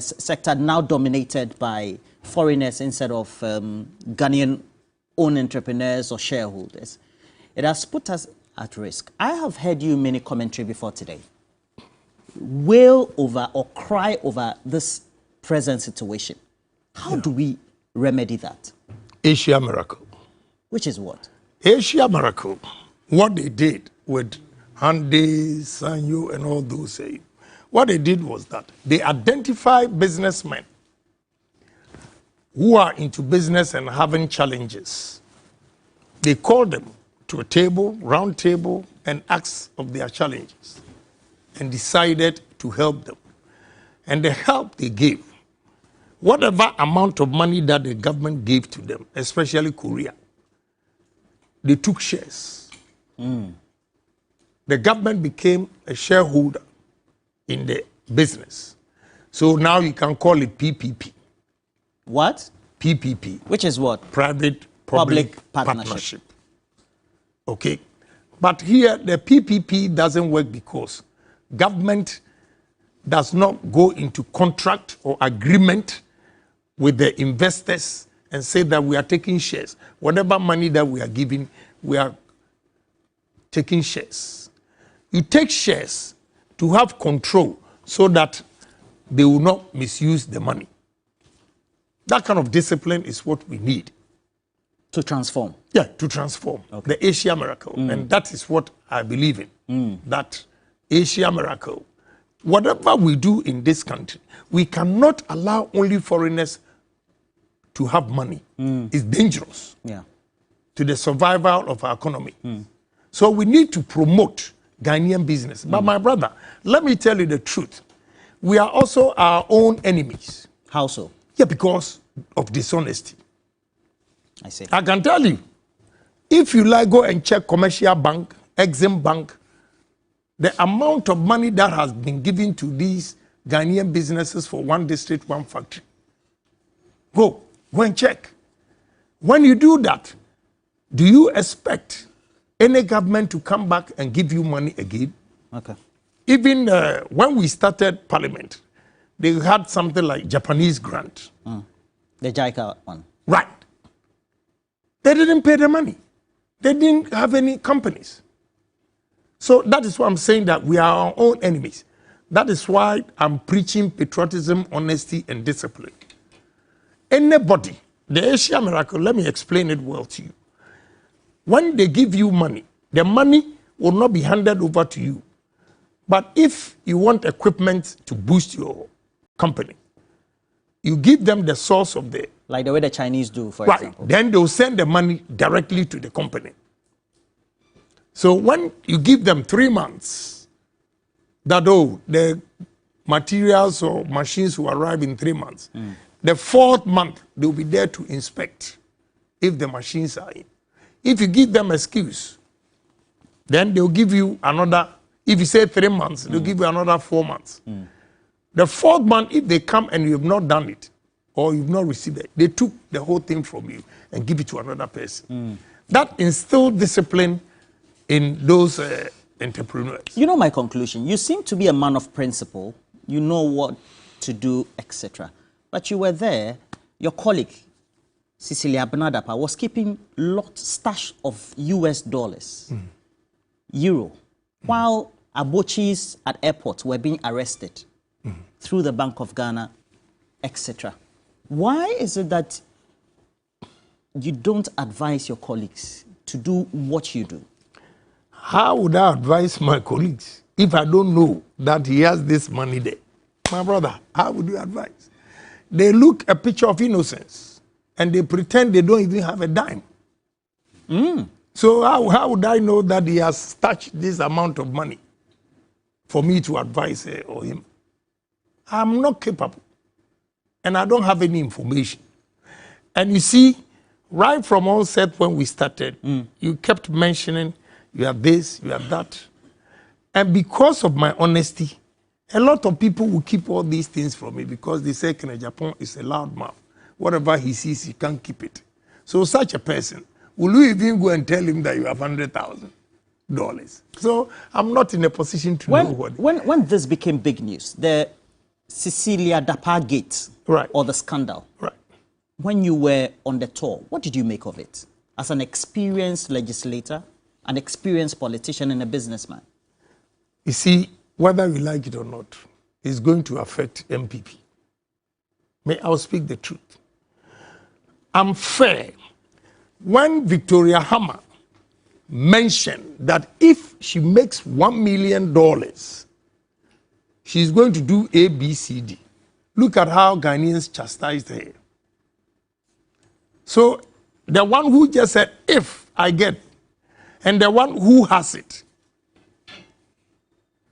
Speaker 3: sector now dominated by foreigners instead of Ghanaian-owned entrepreneurs or shareholders. It has put us at risk. I have heard you many commentary before today wail over or cry over this present situation. How do we remedy that?
Speaker 1: Asia Miracle.
Speaker 3: Which is what?
Speaker 1: Asia Miracle, what they did with Hyundai, Sanyo, and all those, what they did was that they identified businessmen who are into business and having challenges. They called them to a table, round table, and asked of their challenges and decided to help them. And the help they gave, whatever amount of money that the government gave to them, especially Korea, they took shares. The government became a shareholder in the business. So now you can call it PPP.
Speaker 3: What?
Speaker 1: PPP.
Speaker 3: Which is what?
Speaker 1: Private-public partnership. Okay. But here, the PPP doesn't work because government does not go into contract or agreement with the investors and say that we are taking shares. Whatever money that we are giving, we are taking shares. You take shares to have control so that they will not misuse the money. That kind of discipline is what we need.
Speaker 3: To transform?
Speaker 1: Yeah, to transform. Okay. The Asia Miracle. And that is what I believe in. That Asia Miracle. Whatever we do in this country, we cannot allow only foreigners to have money. It's dangerous to the survival of our economy. So we need to promote Ghanaian business. But my brother, let me tell you the truth. We are also our own enemies.
Speaker 3: How so?
Speaker 1: Yeah, because of dishonesty.
Speaker 3: I see.
Speaker 1: I can tell you, if you like, go and check Commercial Bank, Exim Bank, the amount of money that has been given to these Ghanaian businesses for one district, one factory. Go and check. When you do that, do you expect any government to come back and give you money again?
Speaker 3: Okay.
Speaker 1: Even when we started Parliament, they had something like Japanese grant.
Speaker 3: The JICA one.
Speaker 1: Right. They didn't pay the money. They didn't have any companies. So that is why I'm saying that we are our own enemies. That is why I'm preaching patriotism, honesty, and discipline. Anybody, the Asia Miracle, let me explain it well to you. When they give you money, the money will not be handed over to you. But if you want equipment to boost your company, you give them the source of the...
Speaker 3: Like the way the Chinese do, for example.
Speaker 1: Then they'll send the money directly to the company. So when you give them 3 months, that the materials or machines will arrive in 3 months. The 4th month, they'll be there to inspect if the machines are in. If you give them excuse, then they'll give you another, if you say 3 months, they'll give you another 4 months. The 4th month, if they come and you have not done it, or you've not received it, they took the whole thing from you and give it to another person. That instilled discipline in those entrepreneurs.
Speaker 3: You know my conclusion. You seem to be a man of principle. You know what to do, etc. But you were there, your colleague, Cecilia Benadapa, was keeping stash of US dollars, euro, while Abochis at airports were being arrested through the Bank of Ghana, etc. Why is it that you don't advise your colleagues to do what you do?
Speaker 1: How would I advise my colleagues if I don't know that he has this money there? My brother, how would you advise? They look a picture of innocence and they pretend they don't even have a dime. So how would I know that he has touched this amount of money for me to advise her or him? I'm not capable. And I don't have any information. And you see, right from onset when we started, you kept mentioning you have this, you have that. And because of my honesty, a lot of people will keep all these things from me because they say Agyapong is a loud mouth. Whatever he sees, he can't keep it. So such a person, will you even go and tell him that you have $100,000? So I'm not in a position to know what.
Speaker 3: When this became big news, the Cecilia Dapa Gate,
Speaker 1: right,
Speaker 3: or the scandal,
Speaker 1: right,
Speaker 3: when you were on the tour, what did you make of it? As an experienced legislator, an experienced politician and a businessman.
Speaker 1: You see, whether we like it or not, it's going to affect MPP. I'll speak the truth. I'm fair. When Victoria Hammer mentioned that if she makes $1 million, she's going to do A, B, C, D. Look at how Ghanaians chastised her. So the one who just said, if I get, and the one who has it.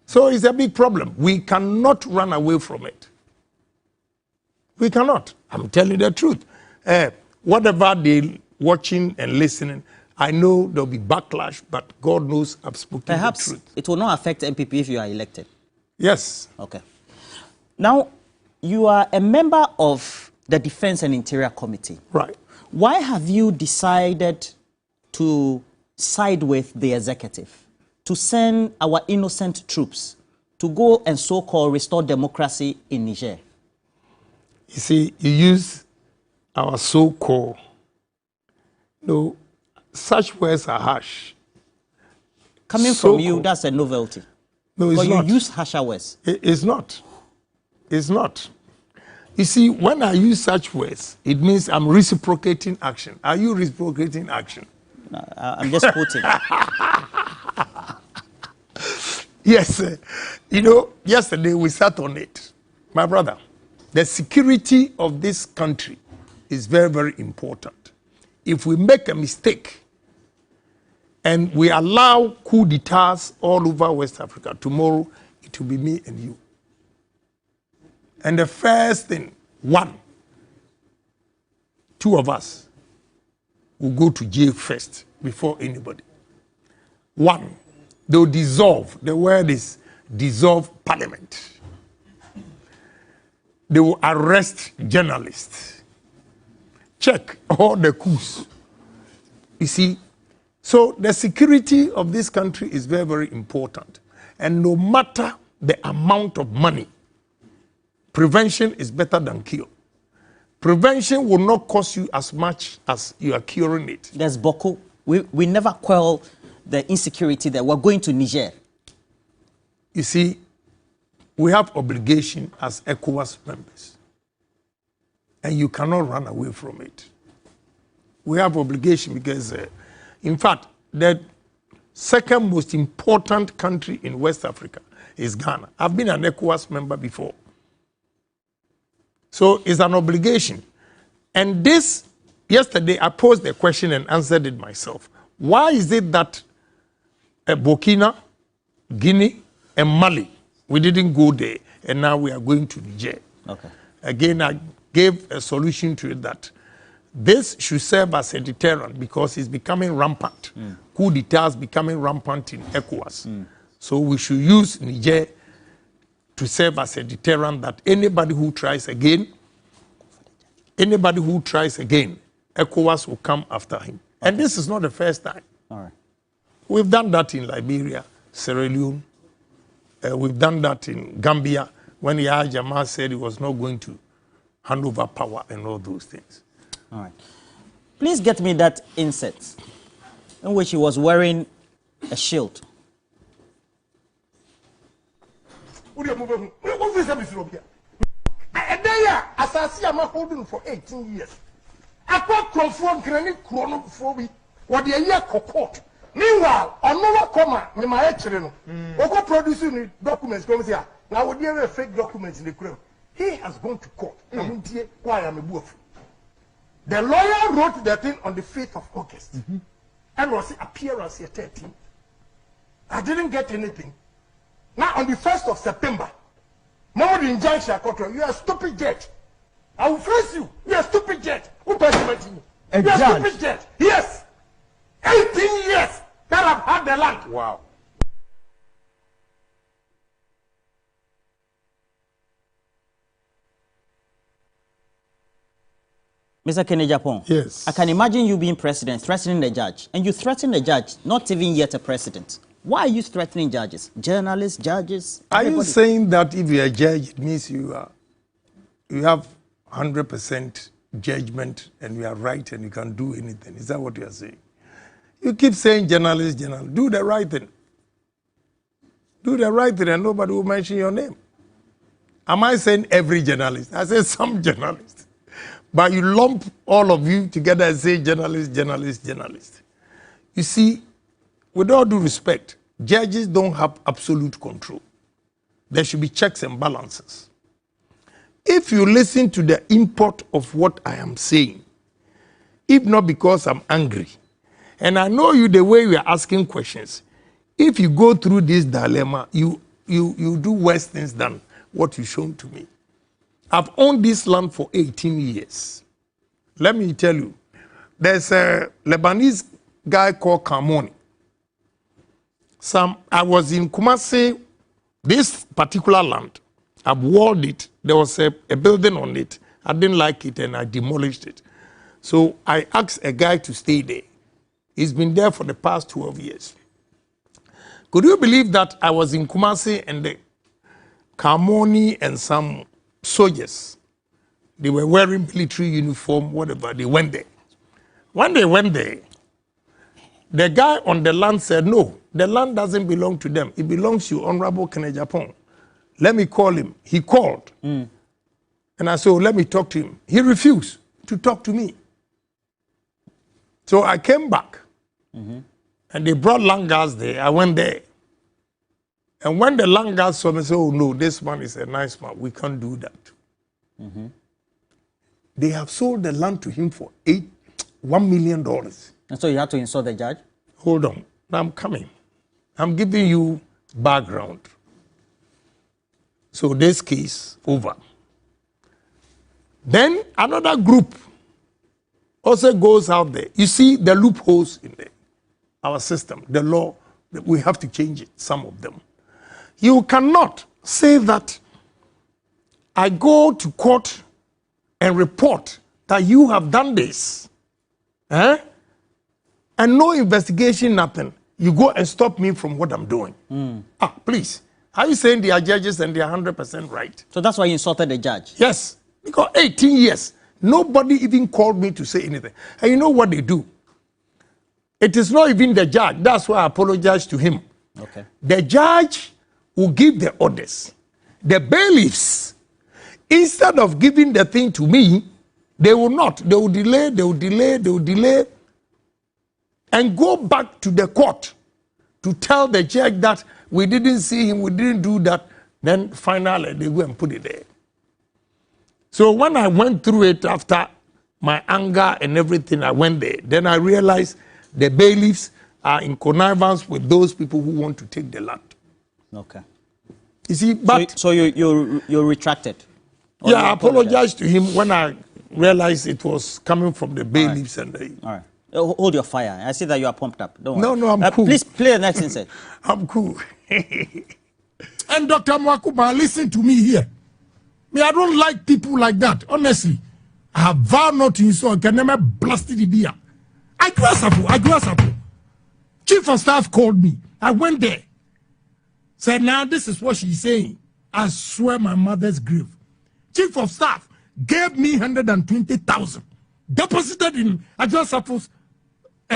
Speaker 1: So it's a big problem. We cannot run away from it. We cannot. I'm telling you the truth. Whatever they're watching and listening, I know there'll be backlash, but God knows I've spoken the truth.
Speaker 3: Perhaps it will not affect MPP if you are elected.
Speaker 1: Yes.
Speaker 3: Okay. Now, you are a member of the Defense and Interior Committee.
Speaker 1: Right.
Speaker 3: Why have you decided to side with the executive, to send our innocent troops to go and so-called restore democracy in Niger?
Speaker 1: You see, you use our so-called. No, such words are harsh.
Speaker 3: Coming from you, that's a novelty.
Speaker 1: No, it's
Speaker 3: but
Speaker 1: not.
Speaker 3: You use harsher words.
Speaker 1: It's not. It's not. You see, when I use such words, it means I'm reciprocating action. Are you reciprocating action?
Speaker 3: No, I'm just quoting.
Speaker 1: Yes. You know, yesterday we sat on it. My brother, the security of this country is very, very important. If we make a mistake and we allow coup d'etats all over West Africa, tomorrow it will be me and you. And the first thing, two of us will go to jail first before anybody. One, they'll dissolve. The word is dissolve parliament. They will arrest journalists. Check all the coups. You see, so the security of this country is very, very important. And no matter the amount of money, prevention is better than cure. Prevention will not cost you as much as you are curing it.
Speaker 3: There's Boko. We never quell the insecurity that we're going to Niger.
Speaker 1: You see, we have obligation as ECOWAS members. And you cannot run away from it. We have obligation because, in fact, the second most important country in West Africa is Ghana. I've been an ECOWAS member before. So it's an obligation. And this, yesterday I posed the question and answered it myself. Why is it that Burkina, Guinea, and Mali, we didn't go there, and now we are going to Niger?
Speaker 3: Okay.
Speaker 1: Again, I gave a solution to it that this should serve as a deterrent because it's becoming rampant. Coup d'etat is becoming rampant in ECOWAS. So we should use Niger to serve as a deterrent that anybody who tries again, ECOWAS will come after him. Okay. And this is not the first time.
Speaker 3: All right.
Speaker 1: We've done that in Liberia, Sierra Leone. We've done that in Gambia when Yahya Jammeh said he was not going to hand over power and all those things.
Speaker 3: All right. Please get me that insert in which he was wearing a shield.
Speaker 4: Holding for 18 years. I got confront granny chrono for me. What the year court. Meanwhile, on no comma, me my actually no. Producing documents come here. Now would you ever fake documents in the crowd? He has gone to court. Why am I boof? The lawyer wrote the thing on the 5th of August. And was appearance here 13. I didn't get anything. Now on the 1st of September, more than injunction, you are a stupid judge. I will face you. You are a stupid judge. Who persuaded you? You are a stupid judge. Yes. 18 years that I've had the land.
Speaker 5: Wow.
Speaker 3: Mr. Agyapong.
Speaker 1: Yes.
Speaker 3: I can imagine you being president, threatening the judge, and you threaten the judge, not even yet a president. Why are you threatening judges? Journalists, judges?
Speaker 1: Are you saying that if you're a judge, it means you have 100% judgment and you are right and you can do anything? Is that what you are saying? You keep saying journalists, do the right thing. Do the right thing and nobody will mention your name. Am I saying every journalist? I say some journalists. But you lump all of you together and say journalists. You see, with all due respect, judges don't have absolute control. There should be checks and balances. If you listen to the import of what I am saying, if not because I'm angry, and I know you the way we are asking questions, if you go through this dilemma, you do worse things than what you've shown to me. I've owned this land for 18 years. Let me tell you, there's a Lebanese guy called Kamoni. I was in Kumasi, this particular land. I've walled it. There was a building on it. I didn't like it and I demolished it. So I asked a guy to stay there. He's been there for the past 12 years. Could you believe that I was in Kumasi and the Kamoni and some soldiers, they were wearing military uniform, whatever, they went there. When they went there, the guy on the land said, no, the land doesn't belong to them. It belongs to Honorable Agyapong. Let me call him. He called. And I said, let me talk to him. He refused to talk to me. So I came back. And they brought land guards there. I went there. And when the land guards saw me, said, oh no, this man is a nice man. We can't do that. They have sold the land to him for $1 million.
Speaker 3: And so you had to insult the judge?
Speaker 1: Hold on. Now I'm coming. I'm giving you background. So this case, over. Then another group also goes out there. You see the loopholes in our system, the law, we have to change it, some of them. You cannot say that I go to court and report that you have done this, and no investigation, nothing. You go and stop me from what I'm doing. Please. Are you saying they are judges and they are 100% right?
Speaker 3: So that's why you insulted the judge?
Speaker 1: Yes. Because 18 years, nobody even called me to say anything. And you know what they do? It is not even the judge. That's why I apologize to him.
Speaker 3: Okay.
Speaker 1: The judge will give the orders. The bailiffs, instead of giving the thing to me, they will not. They will delay, and go back to the court to tell the judge that we didn't see him, we didn't do that. Then finally, they go and put it there. So when I went through it after my anger and everything, I went there. Then I realized the bailiffs are in connivance with those people who want to take the land.
Speaker 3: Okay.
Speaker 1: You see, but
Speaker 3: so you retracted?
Speaker 1: Yeah, I apologized to him when I realized it was coming from the bailiffs and the...
Speaker 3: All right. Hold your fire. I see that you are pumped up. Don't worry.
Speaker 1: No, I'm cool.
Speaker 3: Please play the next insert.
Speaker 1: I'm cool.
Speaker 4: And Dr. Mwakuba, listen to me here. Me, I don't like people like that. Honestly, I have vowed not to insult. Can never blast the beer. I grasp. Chief of staff called me. I went there. Said, now this is what she's saying. I swear my mother's grave. Chief of staff gave me 120,000. Deposited in Agyapong's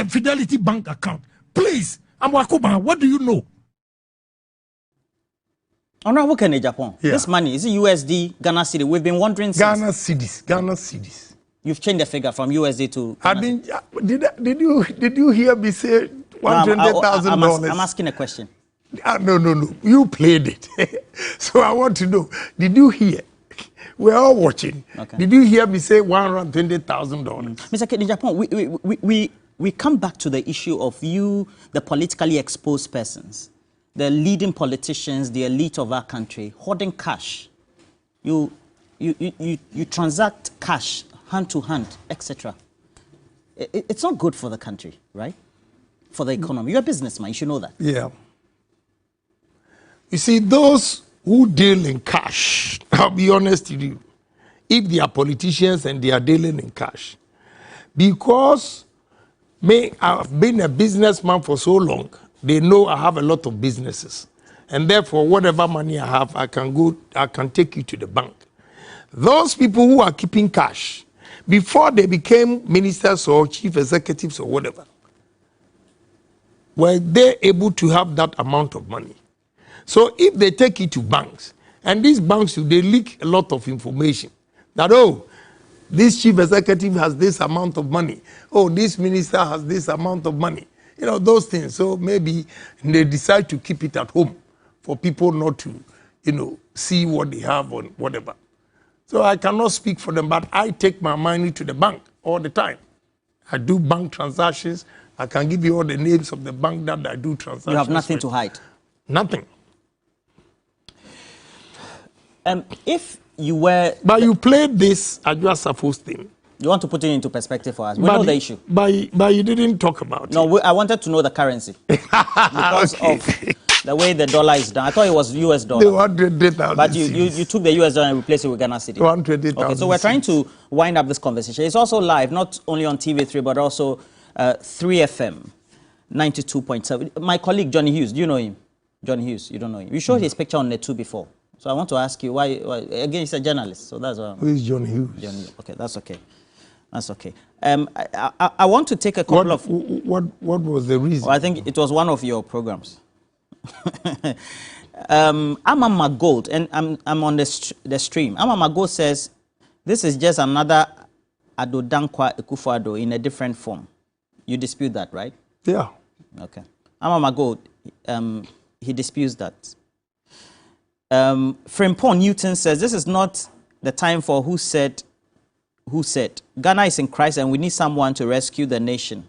Speaker 4: Fidelity Bank account. Please, Mwakuba, what do you know?
Speaker 3: Honorable Agyapong,
Speaker 1: Yeah.
Speaker 3: This money, is it USD, Ghana Cedi? We've been wondering since.
Speaker 1: Ghana Cedis.
Speaker 3: You've changed the figure from USD to
Speaker 1: I
Speaker 3: Ghana
Speaker 1: didn't. Did you hear me say $120,000.
Speaker 3: I'm asking a question.
Speaker 1: No. You played it. So I want to know, did you hear? We're all watching.
Speaker 3: Okay.
Speaker 1: Did you hear me say $120,000?
Speaker 3: Mr. Agyapong, we come back to the issue of you, the politically exposed persons, the leading politicians, the elite of our country, hoarding cash. You transact cash hand to hand, etc. It's not good for the country, right? For the economy. You're a businessman, you should know that.
Speaker 1: Yeah. You see, those who deal in cash, I'll be honest with you, if they are politicians and they are dealing in cash, because I've been a businessman for so long, they know I have a lot of businesses. And therefore, whatever money I have, I can take it to the bank. Those people who are keeping cash, before they became ministers or chief executives or whatever, were they able to have that amount of money? So if they take it to banks, and these banks, they leak a lot of information that, oh, this chief executive has this amount of money. Oh, this minister has this amount of money. You know, those things. So maybe they decide to keep it at home for people not to, see what they have or whatever. So I cannot speak for them, but I take my money to the bank all the time. I do bank transactions. I can give you all the names of the bank that I do transactions.
Speaker 3: You have nothing
Speaker 1: with.
Speaker 3: to hide.
Speaker 1: Nothing.
Speaker 3: If you were...
Speaker 1: But you played this Agyapong thing.
Speaker 3: You want to put it into perspective for us. We know the issue.
Speaker 1: But you didn't talk about it.
Speaker 3: No, I wanted to know the currency. Because of the way the dollar is done. I thought it was US dollar.
Speaker 1: The 120,000.
Speaker 3: But you took the US dollar and replaced it with Ghana cedi.
Speaker 1: 120,000.
Speaker 3: Okay, so we're trying to wind up this conversation. It's also live, not only on TV3, but also 3FM 92.7. My colleague, Johnny Hughes, do you know him? Johnny Hughes, you don't know him. You showed his picture on Net2 before. So I want to ask you why again, he's a journalist, so that's why.
Speaker 1: Who is John Hughes?
Speaker 3: Johnny, okay, that's okay. That's okay. I want to take a couple of...
Speaker 1: What was the reason?
Speaker 3: Well, I think it was one of your programs. Amama Gold, and I'm on the stream. Amama Gold says, this is just another Adodankwa Ekufuado in a different form. You dispute that, right?
Speaker 1: Yeah.
Speaker 3: Okay. Amama Gold, he disputes that. Frimpong Newton says, this is not the time for who said, Ghana is in crisis and we need someone to rescue the nation,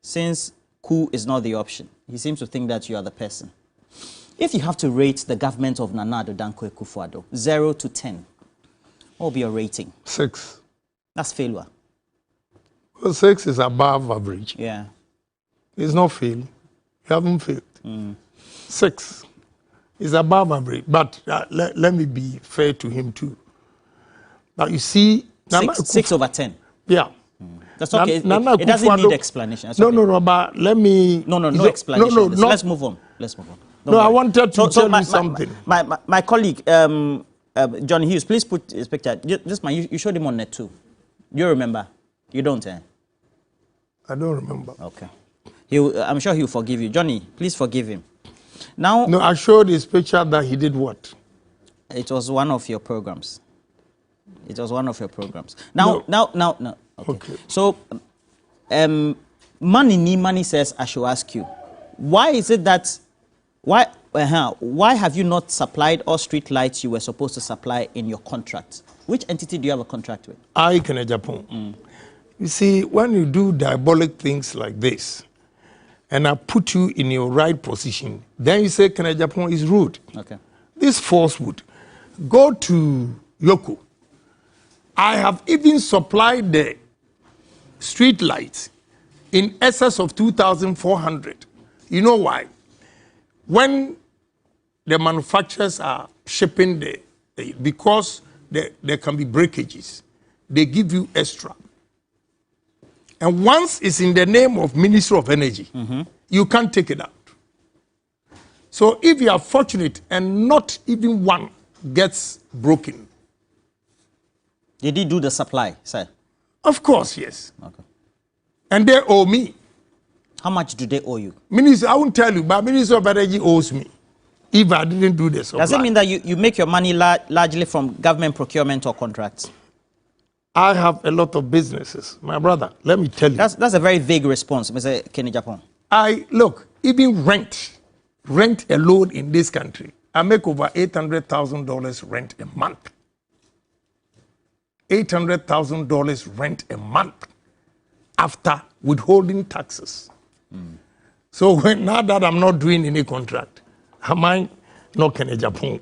Speaker 3: since coup is not the option. He seems to think that you are the person. If you have to rate the government of Nana Addo Dankwa Ekufuado, 0 to 10, what will be your rating?
Speaker 1: 6.
Speaker 3: That's failure.
Speaker 1: Well, 6 is above average.
Speaker 3: Yeah.
Speaker 1: It's not fail. You haven't failed. 6 is above average. But let me be fair to him too. Now you see...
Speaker 3: 6 over 10.
Speaker 1: Yeah.
Speaker 3: That's okay. It doesn't need explanation. That's okay.
Speaker 1: No, but let me...
Speaker 3: No explanation.
Speaker 1: No.
Speaker 3: Let's move on.
Speaker 1: No, I wanted to tell you something.
Speaker 3: My colleague, John Hughes, please put his picture. Just you showed him on Net2. You remember? You don't, eh?
Speaker 1: I don't remember.
Speaker 3: Okay. I'm sure he'll forgive you. Johnny, please forgive him. Now...
Speaker 1: No, I showed his picture that he did what?
Speaker 3: It was one of your programs. It was one of your programs. Now. Okay. So, Money says, I should ask you, why is it that, why have you not supplied all street lights you were supposed to supply in your contract? Which entity do you have a contract with?
Speaker 1: Agyapong. You see, when you do diabolic things like this, and I put you in your right position, then you say Agyapong is rude.
Speaker 3: Okay.
Speaker 1: This falsehood. Go to Yoko. I have even supplied the street lights in excess of 2,400. You know why? When the manufacturers are shipping because there can be breakages, they give you extra. And once it's in the name of Ministry of Energy, you can't take it out. So if you are fortunate and not even one gets broken.
Speaker 3: Did he do the supply, sir?
Speaker 1: Of course, yes.
Speaker 3: Okay.
Speaker 1: And they owe me.
Speaker 3: How much do they owe you?
Speaker 1: Minister, I won't tell you, but Minister of Energy owes me if I didn't do the supply.
Speaker 3: Does it mean that you make your money largely from government procurement or contracts?
Speaker 1: I have a lot of businesses. My brother, let me tell you.
Speaker 3: That's a very vague response, Mr. Agyapong.
Speaker 1: Look, even rent alone in this country, I make over $800,000 rent a month. $800,000 rent a month after withholding taxes. So now that I'm not doing any contract, am I not Agyapong?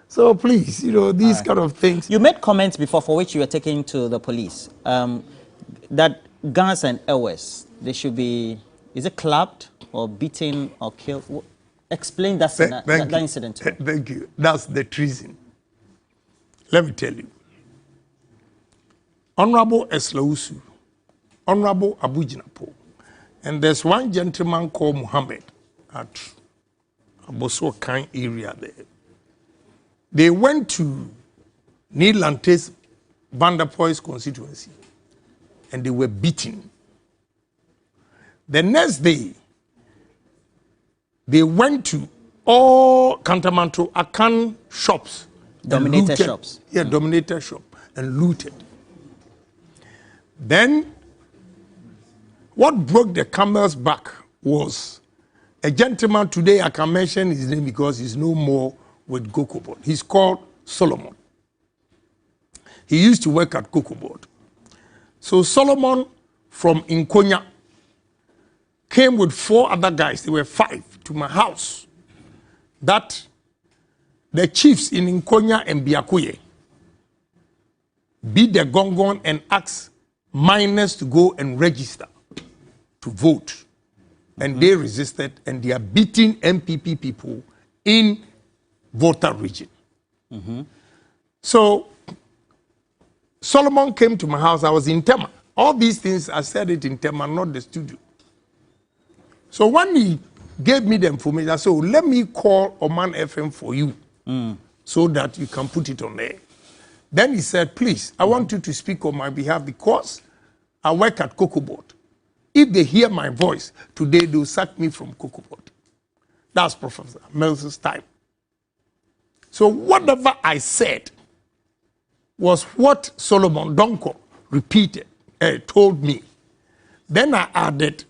Speaker 1: So please, these kind of things.
Speaker 3: You made comments before for which you were taken to the police that guns and airways, they should be, is it clubbed or beaten or killed? Explain that incident to me.
Speaker 1: Thank you. That's the treason. Let me tell you. Honorable Eslausu, Honorable Abujinapo, and there's one gentleman called Muhammad at Aboso-Kan area there. They went to Neil Lante's Vanderpoy's constituency and they were beaten. The next day, they went to all Kantamanto Akan shops.
Speaker 3: Dominator shops.
Speaker 1: Yeah, dominator shop and looted. Then, what broke the camel's back was a gentleman today, I can mention his name because he's no more with Gokobot. He's called Solomon. He used to work at Gokobot. So Solomon from Nkonya came with 4 other guys, they were 5, to my house. That the chiefs in Nkonya and Biakuye beat the gongon and asked miners to go and register to vote. And they resisted, and they are beating MPP people in Volta region. So Solomon came to my house. I was in Tema. All these things, I said it in Tema, not the studio. So when he gave me the information, I said, let me call Oman FM for you so that you can put it on there. Then he said, please, I want you to speak on my behalf because I work at Kokobot. If they hear my voice today, they'll sack me from Kokobot. That's Professor Mills' time. So whatever I said was what Solomon Donko repeated, told me. Then I added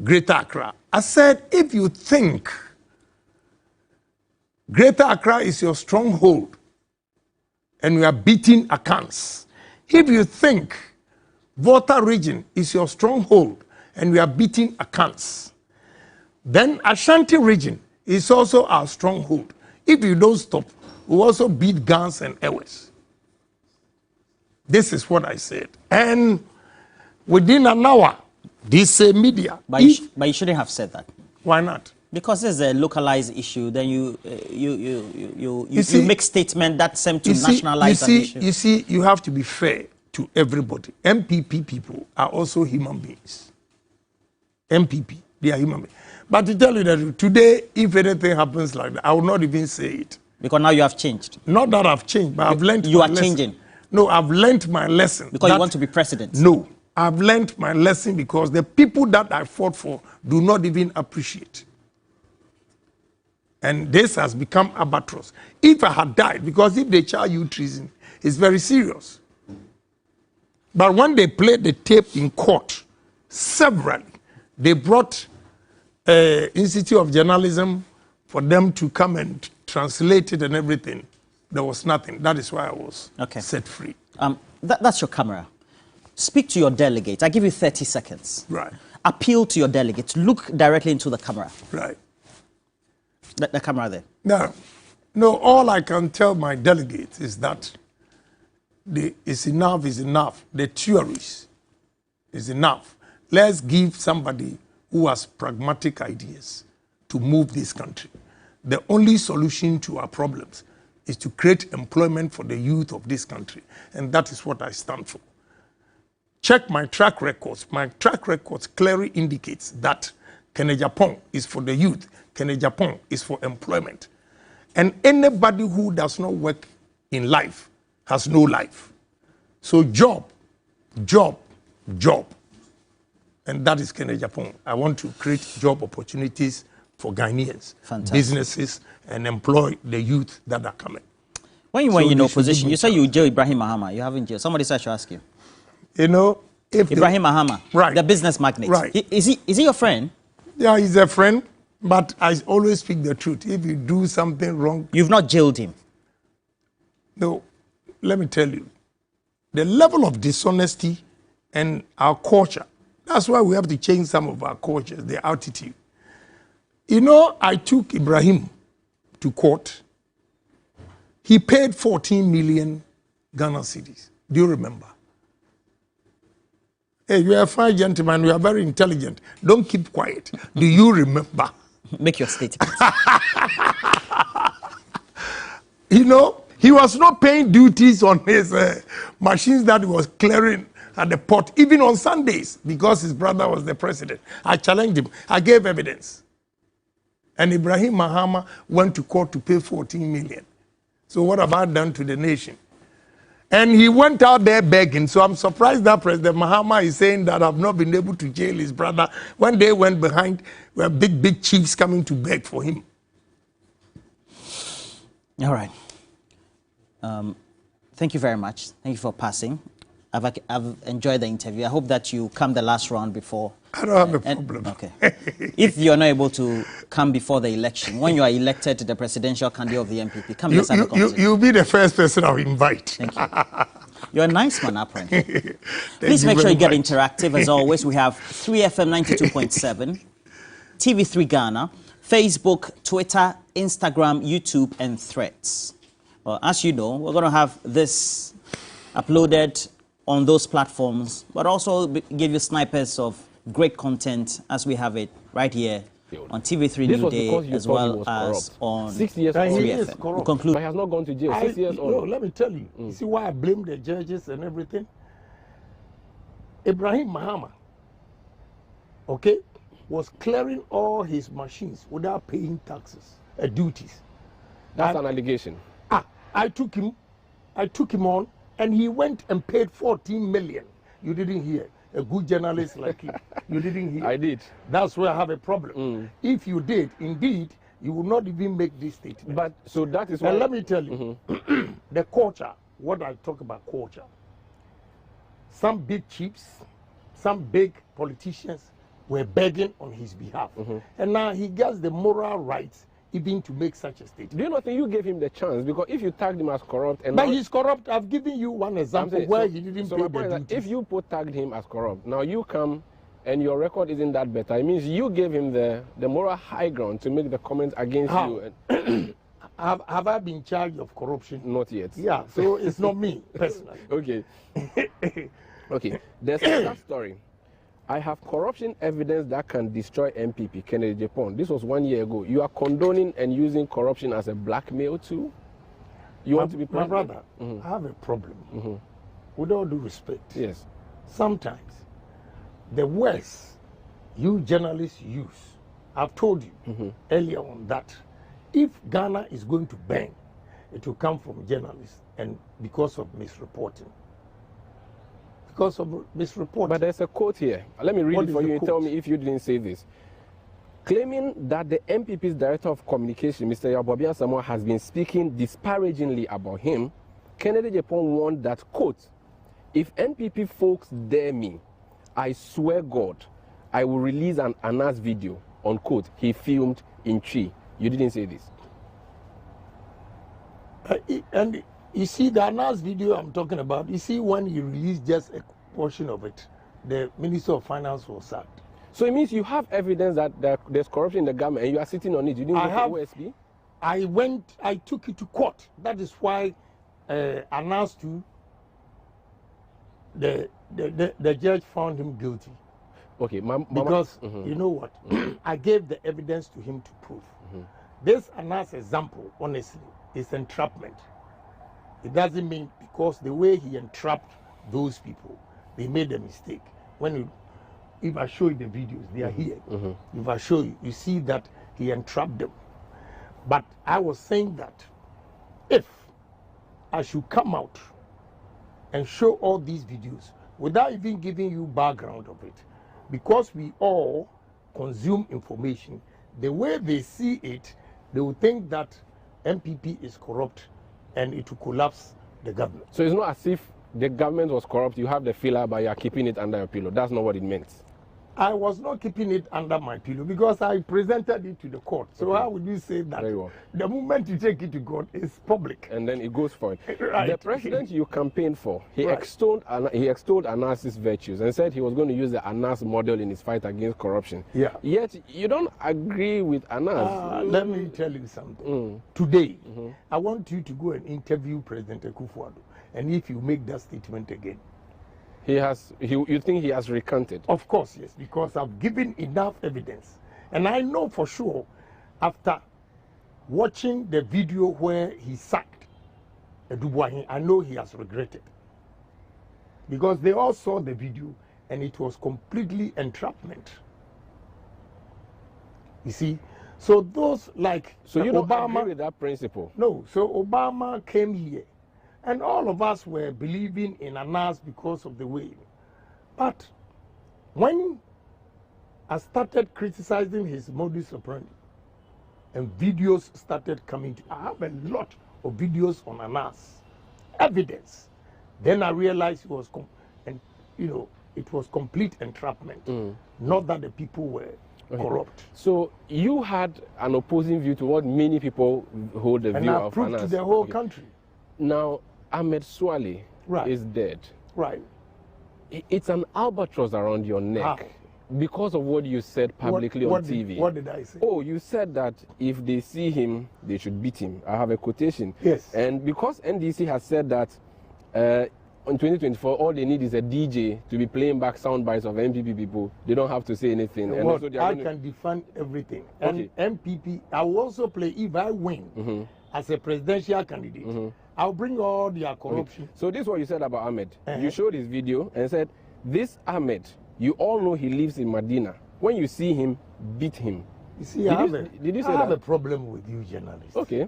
Speaker 1: Greater Accra. I said, if you think Greater Accra is your stronghold and we are beating Akans, if you think Volta region is your stronghold and we are beating Akans, then Ashanti region is also our stronghold. If you don't stop, we'll also beat guns and airways. This is what I said. And within an hour, this media.
Speaker 3: But you shouldn't have said that.
Speaker 1: Why not?
Speaker 3: Because it's a localized issue. Then you make statement that seem to nationalize an issue.
Speaker 1: You see, you have to be fair to everybody. MPP people are also human beings. MPP, they are human beings. But to tell you that today, if anything happens like that, I will not even say it.
Speaker 3: Because now you have changed.
Speaker 1: Not that I've changed, but I've learned
Speaker 3: you
Speaker 1: my
Speaker 3: are
Speaker 1: lesson.
Speaker 3: Changing.
Speaker 1: No, I've learned my lesson.
Speaker 3: Because you want to be president.
Speaker 1: No, I've learned my lesson because the people that I fought for do not even appreciate. And this has become albatross. If I had died, because if they charge you treason, it's very serious. But when they played the tape in court, severally, they brought Institute of Journalism for them to come and translate it and everything. There was nothing. That is why I was set free.
Speaker 3: That's your camera. Speak to your delegates. I give you 30 seconds.
Speaker 1: Right.
Speaker 3: Appeal to your delegates. Look directly into the camera.
Speaker 1: Right.
Speaker 3: The camera there.
Speaker 1: No, all I can tell my delegates is that it's enough is enough. The theories is enough. Let's give somebody who has pragmatic ideas to move this country. The only solution to our problems is to create employment for the youth of this country. And that is what I stand for. Check my track records. My track records clearly indicates that Agyapong is for the youth. Agyapong is for employment. And anybody who does not work in life has no life. So job, job, job. And that is Agyapong. I want to create job opportunities for Ghanaians, businesses, and employ the youth that are coming.
Speaker 3: When you were in opposition, you said you jail Ibrahim Mahama. You haven't jailed. Somebody said I should ask you.
Speaker 1: You know, If
Speaker 3: Ibrahim Mahama,
Speaker 1: right,
Speaker 3: the business magnate.
Speaker 1: Right.
Speaker 3: Is he your friend?
Speaker 1: Yeah, he's a friend, but I always speak the truth. If you do something wrong,
Speaker 3: You've not jailed him.
Speaker 1: no, let me tell you, the level of dishonesty and our culture, that's why we have to change some of our cultures, the attitude. You know, I took Ibrahim to court. He paid 14 million Ghana cedis. Do you remember? Hey, you are a fine gentleman, you are very intelligent. Don't keep quiet. Do you remember?
Speaker 3: Make your statement.
Speaker 1: You know, he was not paying duties on his machines that he was clearing at the port, even on Sundays, because his brother was the president. I challenged him. I gave evidence. And Ibrahim Mahama went to court to pay 14 million. So what have I done to the nation? And he went out there begging. So I'm surprised that President Mahama is saying that I've not been able to jail his brother when they went behind, were big chiefs coming to beg for him.
Speaker 3: All right. Thank you very much. Thank you for passing. I've enjoyed the interview. I hope that you come the last round before.
Speaker 1: I don't have a problem.
Speaker 3: Okay. If you're not able to come before the election, when you are elected the presidential candidate of the MPP, come let's have a conversation.
Speaker 1: You'll be the first person I'll invite.
Speaker 3: Thank you. You're a nice man, apparently. Please make sure you get interactive. As always, we have 3FM 92.7, TV3 Ghana, Facebook, Twitter, Instagram, YouTube, and Threads. Well, as you know, we're going to have this uploaded on those platforms, but also give you snipers of great content as we have it right here on TV3 New Day, as well as on
Speaker 2: 6 years
Speaker 1: 3FM.
Speaker 3: We'll conclude.
Speaker 2: But he has not gone to jail. 6 years on.
Speaker 1: No, let me tell you. You see why I blame the judges and everything? Ibrahim Mahama, okay, was clearing all his machines without paying taxes, duties.
Speaker 2: That's an allegation.
Speaker 1: I took him on, and he went and paid 14 million. You didn't hear. A good journalist like you, you didn't hear.
Speaker 2: I did.
Speaker 1: That's where I have a problem. If you did, indeed, you would not even make this statement.
Speaker 2: But so that is why.
Speaker 1: And let me tell you, the culture. What I talk about culture. Some big chiefs, some big politicians were begging on his behalf, and now he gets the moral rights even to make such a statement.
Speaker 2: Do you not think you gave him the chance? Because if you tagged him as corrupt, and
Speaker 1: but he's corrupt. I've given you one example where he didn't pay the duties.
Speaker 2: If you tagged him as corrupt, now you come and your record isn't that better. It means you gave him the moral high ground to make the comments against you.
Speaker 1: Have I been charged of corruption?
Speaker 2: Not yet.
Speaker 1: Yeah, so it's not me personally.
Speaker 2: Okay. Okay. There's another story. I have corruption evidence that can destroy MPP, Kennedy Agyapong. This was 1 year ago. You are condoning and using corruption as a blackmail too? You want to be
Speaker 1: my brother, I have a problem. With all due respect.
Speaker 2: Yes.
Speaker 1: Sometimes the words you journalists use, I've told you earlier on that if Ghana is going to burn, it will come from journalists and because of misreporting. Because of misreporting.
Speaker 2: But there's a quote here. Let me read
Speaker 1: What
Speaker 2: it for
Speaker 1: is
Speaker 2: you
Speaker 1: the
Speaker 2: and
Speaker 1: quote?
Speaker 2: tell me if you didn't say this. Claiming that the MPP's Director of Communication, Mr. Yabobian Samoa, has been speaking disparagingly about him, Kennedy Agyapong warned that, quote, if MPP folks dare me, I swear God, I will release an Anas video, unquote, he filmed in Chi. You didn't say this.
Speaker 1: And you see the Anas video I'm talking about, you see when he released just a portion of it, the Minister of Finance was sacked.
Speaker 2: So it means you have evidence that there's corruption in the government and you are sitting on it. You didn't go to OSP?
Speaker 1: I took it to court. That is why Anas too, the judge found him guilty.
Speaker 2: Okay,
Speaker 1: because you know what? I gave the evidence to him to prove. This Anas example, honestly, is entrapment. It doesn't mean because the way he entrapped those people, they made a mistake. If I show you the videos, they are here. If I show you, you see that he entrapped them. But I was saying that if I should come out and show all these videos without even giving you background of it, because we all consume information, the way they see it, they will think that MPP is corrupt and it will collapse the government.
Speaker 2: So it's not as if the government was corrupt, you have the filler, but you are keeping it under your pillow. That's not what it meant.
Speaker 1: I was not keeping it under my pillow because I presented it to the court. So how would you say that?
Speaker 2: Very well.
Speaker 1: The moment you take it to court, it's public.
Speaker 2: And then it goes for it.
Speaker 1: Right.
Speaker 2: The president you campaigned for, he
Speaker 1: Right.
Speaker 2: extolled Anas's virtues and said he was going to use the Anas model in his fight against corruption.
Speaker 1: Yeah.
Speaker 2: Yet you don't agree with Anas.
Speaker 1: Let me tell you something. Today, I want you to go and interview President Ekuonaba. And if you make that statement again,
Speaker 2: you think he has recanted?
Speaker 1: of course, yes, because I've given enough evidence. And I know for sure, after watching the video where he sacked Edubuahin, I know he has regretted. Because they all saw the video and it was completely entrapment. You see? So those like
Speaker 2: So you don't
Speaker 1: Obama,
Speaker 2: agree with that principle?
Speaker 1: no, so Obama came here and all of us were believing in Anas because of the way. But when I started criticizing his modus operandi and videos started coming, I have a lot of videos on Anas, evidence. Then I realized it was, it was complete entrapment. Not that the people were corrupt.
Speaker 2: So you had an opposing view to what many people hold the
Speaker 1: And
Speaker 2: view
Speaker 1: I
Speaker 2: of
Speaker 1: proved
Speaker 2: Anas.
Speaker 1: to the whole
Speaker 2: Okay.
Speaker 1: country.
Speaker 2: Now, Ahmed Swale
Speaker 1: Right.
Speaker 2: is dead.
Speaker 1: Right.
Speaker 2: It's an albatross around your neck
Speaker 1: How?
Speaker 2: because of what you said publicly on TV.
Speaker 1: What did I say?
Speaker 2: Oh, you said that if they see him, they should beat him. I have a quotation.
Speaker 1: Yes.
Speaker 2: And because NDC has said that in 2024, all they need is a DJ to be playing back sound bites of MPP people. They don't have to say anything. And
Speaker 1: Well,
Speaker 2: also they are
Speaker 1: I
Speaker 2: going
Speaker 1: can defend everything.
Speaker 2: Okay.
Speaker 1: And MPP, I will also play if I win as a presidential candidate. I'll bring all their corruption.
Speaker 2: So this is what you said about Ahmed.
Speaker 1: Uh-huh.
Speaker 2: You showed his video and said, this Ahmed, you all know he lives in Medina. When you see him, beat him.
Speaker 1: You see,
Speaker 2: Did
Speaker 1: I have,
Speaker 2: you- did you say
Speaker 1: I have
Speaker 2: that?
Speaker 1: a problem with you journalists.
Speaker 2: Okay.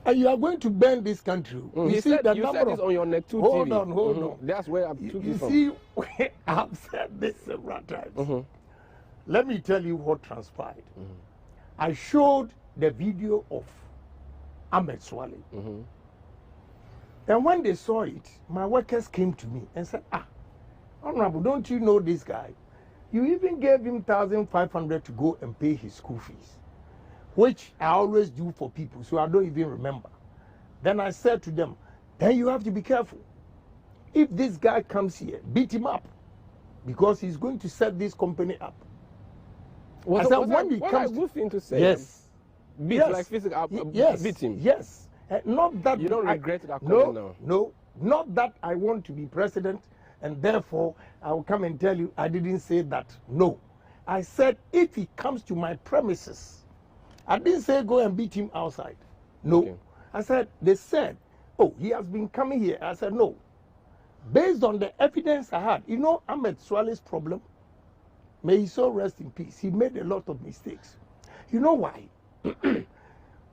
Speaker 1: And you are going to burn this country.
Speaker 2: You
Speaker 1: see
Speaker 2: said,
Speaker 1: the
Speaker 2: you
Speaker 1: number
Speaker 2: said
Speaker 1: of...
Speaker 2: this on your Net 2
Speaker 1: Hold
Speaker 2: TV.
Speaker 1: on, hold on.
Speaker 2: That's where I took
Speaker 1: You
Speaker 2: it from.
Speaker 1: see, I've said this several times. Let me tell you what transpired. I showed the video of Ahmed Swale. And when they saw it, my workers came to me and said, Honorable, don't you know this guy? You even gave him 1,500 to go and pay his school fees, which I always do for people, so I don't even remember. Then I said to them, then you have to be careful. If this guy comes here, beat him up, because he's going to set this company up. I said, when he
Speaker 2: what
Speaker 1: comes
Speaker 2: a good thing to say.
Speaker 1: Yes.
Speaker 2: Beat
Speaker 1: Yes.
Speaker 2: like physical.
Speaker 1: Yes.
Speaker 2: Beat him.
Speaker 1: Yes. Not that
Speaker 2: You don't
Speaker 1: I-
Speaker 2: regret that
Speaker 1: No,
Speaker 2: comment now?
Speaker 1: no. Not that I want to be president and therefore I will come and tell you I didn't say that. No. I said if he comes to my premises, I didn't say go and beat him outside. No.
Speaker 2: Okay.
Speaker 1: I said, they said, oh, he has been coming here. I said, no. Based on the evidence I had, you know Ahmed Swale's problem? May he so rest in peace. He made a lot of mistakes. You know why?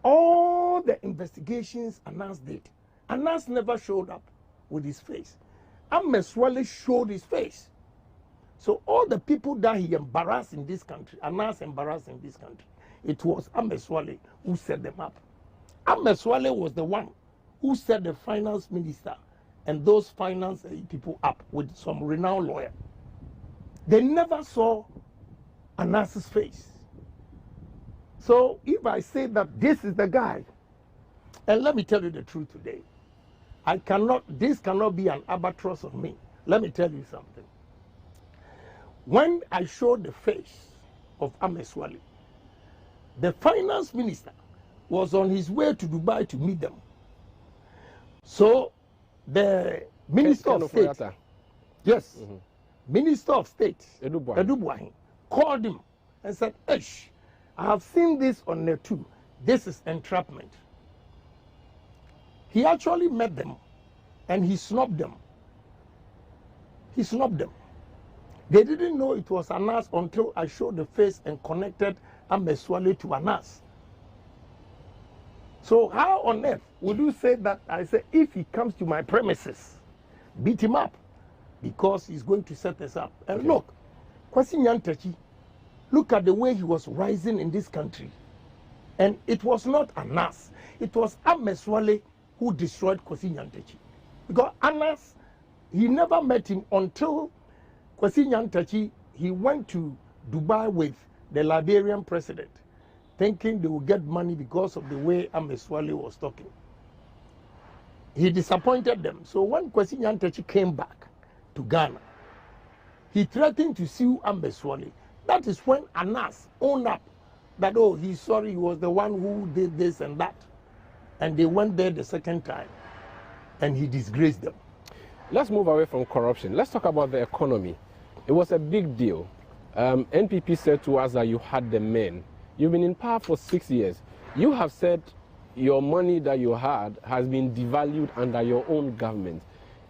Speaker 1: All the investigations Anas did, Anas never showed up with his face. Ahmed Swale showed his face. So all the people that he embarrassed in this country, Anas embarrassed in this country, it was Ahmed Swale who set them up. Ahmed Swale was the one who set the finance minister and those finance people up with some renowned lawyer. They never saw Anas's face. So if I say that this is the guy, and let me tell you the truth today, this cannot be an albatross on me. Let me tell you something. When I showed the face of Ahmed Swale, the finance minister was on his way to Dubai to meet them. So the minister of state, yes, minister of state, Edubuahin, called him and said, Ish, I have seen this on Net 2. This is entrapment. He actually met them and he snubbed them. He snubbed them. They didn't know it was Anas until I showed the face and connected Ahmed Swale to Anas. So how on earth would you say that I say if he comes to my premises, beat him up because he's going to set us up? And look, Kwasi Nyantakyi, look at the way he was rising in this country. And it was not Anas. It was Ahmed Swale who destroyed Kwasi Nyantakyi. Because Anas, he never met him until Kwesi Nyantakyi, he went to Dubai with the Liberian president, thinking they would get money because of the way Ameswale was talking. He disappointed them. So when Kwesi Nyantakyi came back to Ghana, he threatened to sue Ameswale. That is when Anas owned up that, oh, he's sorry, he was the one who did this and that. And they went there the second time, and he disgraced them.
Speaker 2: Let's move away from corruption. Let's talk about the economy. It was a big deal. NPP said to us that you had the men. You've been in power for 6 years. You have said your money that you had has been devalued under your own government.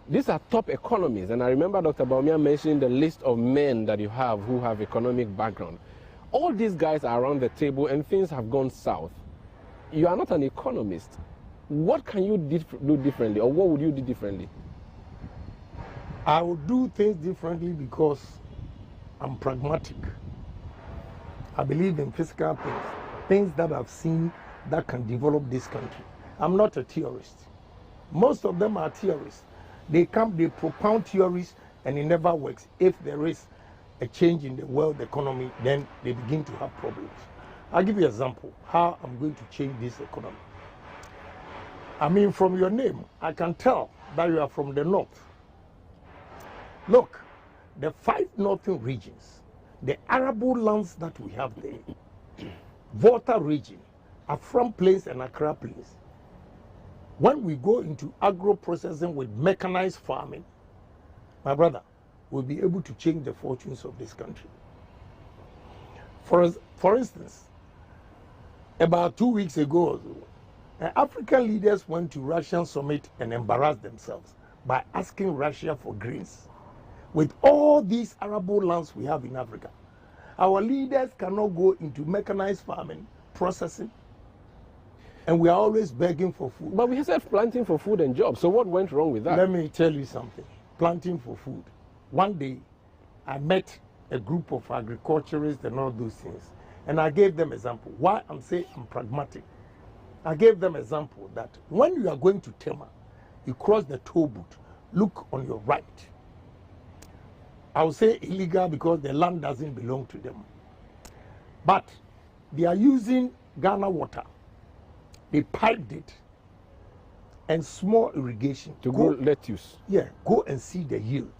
Speaker 2: These are top economies, and I remember Dr. Bawumia mentioning the list of men that you have who have economic background. All these guys are around the table and things have gone south. You are not an economist. What can you do differently, or what would you do differently?
Speaker 1: I would do things differently because I'm pragmatic. I believe in physical things, things that I've seen that can develop this country. I'm not a theorist. Most of them are theorists. They propound theories, and it never works. If there is a change in the world economy, then they begin to have problems. I'll give you an example how I'm going to change this economy. I mean, from your name, I can tell that you are from the north. Look, the 5 northern regions, the arable lands that we have there, Volta region, Afram Plains and Accra Plains. When we go into agro-processing with mechanized farming, my brother, we'll be able to change the fortunes of this country. For instance, about 2 weeks ago, African leaders went to Russian summit and embarrassed themselves by asking Russia for grains. With all these arable lands we have in Africa, our leaders cannot go into mechanized farming, processing, and we are always begging for food.
Speaker 2: But we said planting for food and jobs, so what went wrong with that?
Speaker 1: Let me tell you something. Planting for food. One day, I met a group of agriculturists and all those things, and I gave them example. Why I'm saying I'm pragmatic. I gave them example that when you are going to Tema, you cross the toll booth, look on your right. I will say illegal because the land doesn't belong to them. But they are using Ghana water. They piped it and small irrigation.
Speaker 2: To grow lettuce.
Speaker 1: Yeah, go and see the yield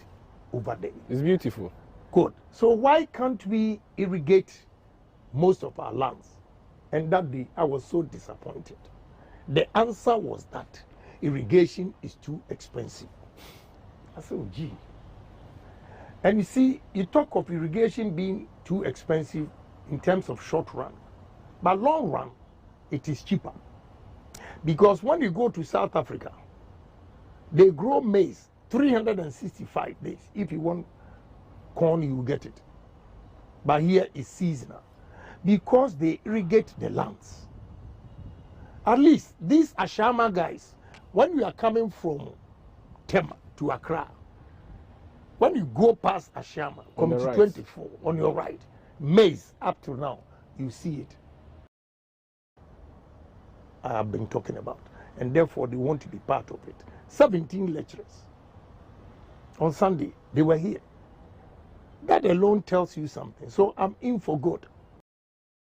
Speaker 1: over there.
Speaker 2: It's beautiful.
Speaker 1: Good. So why can't we irrigate most of our lands? And that day I was so disappointed. The answer was that irrigation is too expensive. I said, oh, gee. And you see, you talk of irrigation being too expensive in terms of short run, but long run, it is cheaper. Because when you go to South Africa, they grow maize 365 days. If you want corn, you will get it. But here it's seasonal because they irrigate the lands. At least these Ashama guys, when you are coming from Tema to Accra, when you go past Ashama, come to 24 on your right, maize up to now, you see it. I have been talking about, and therefore they want to be part of it. 17 lecturers on Sunday, they were here. That alone tells you something. So I'm in for good.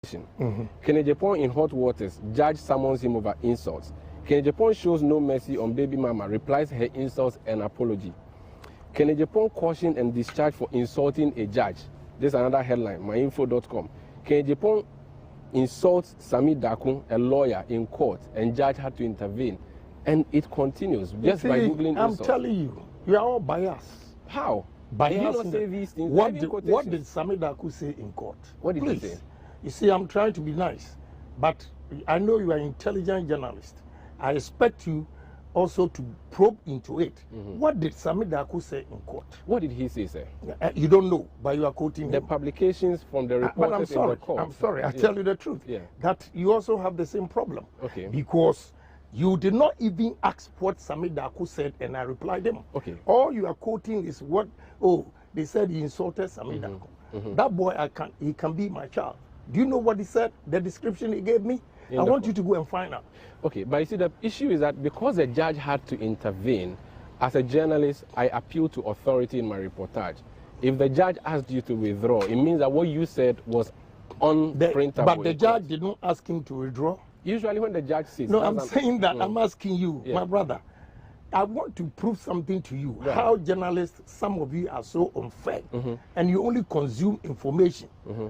Speaker 2: Agyapong in hot waters, judge summons him over insults. Agyapong shows no mercy on baby mama, replies her insults and apology. Agyapong cautioned and discharged for insulting a judge. This is another headline, myinfo.com. Agyapong insults Sami Dakun, a lawyer, in court, and judge had to intervene. And it continues just by Googling
Speaker 1: I'm
Speaker 2: insults.
Speaker 1: telling you, you are all biased.
Speaker 2: How?
Speaker 1: Biased.
Speaker 2: Did he not say these things?
Speaker 1: What did Sami Daku say in court?
Speaker 2: What did he
Speaker 1: Please.
Speaker 2: say?
Speaker 1: You see, I'm trying to be nice, but I know you are an intelligent journalist. I expect you also to probe into it. What did Sami Daku say in court?
Speaker 2: What did he say, sir?
Speaker 1: You don't know, but you are quoting
Speaker 2: The
Speaker 1: him.
Speaker 2: publications from the
Speaker 1: But I'm
Speaker 2: reporters in
Speaker 1: sorry,
Speaker 2: the court.
Speaker 1: I'm sorry, I tell you the truth.
Speaker 2: Yeah.
Speaker 1: That you also have the same problem.
Speaker 2: Okay.
Speaker 1: Because you did not even ask what Sami Daku said, and I replied them.
Speaker 2: Okay.
Speaker 1: All you are quoting is what, they said he insulted Sami Daku. That boy, he can be my child. Do you know what he said? The description he gave me? I want you to go and find out.
Speaker 2: Okay, but you see, the issue is that because the judge had to intervene, As a journalist, I appeal to authority in my reportage. If the judge asked you to withdraw, it means that what you said was unprintable.
Speaker 1: But the judge did not ask him to withdraw.
Speaker 2: Usually when the judge says...
Speaker 1: No, I'm saying that. I'm asking you,
Speaker 2: Yeah.
Speaker 1: my brother. I want to prove something to you.
Speaker 2: Right.
Speaker 1: How journalists, some of you are so unfair, and you only consume information.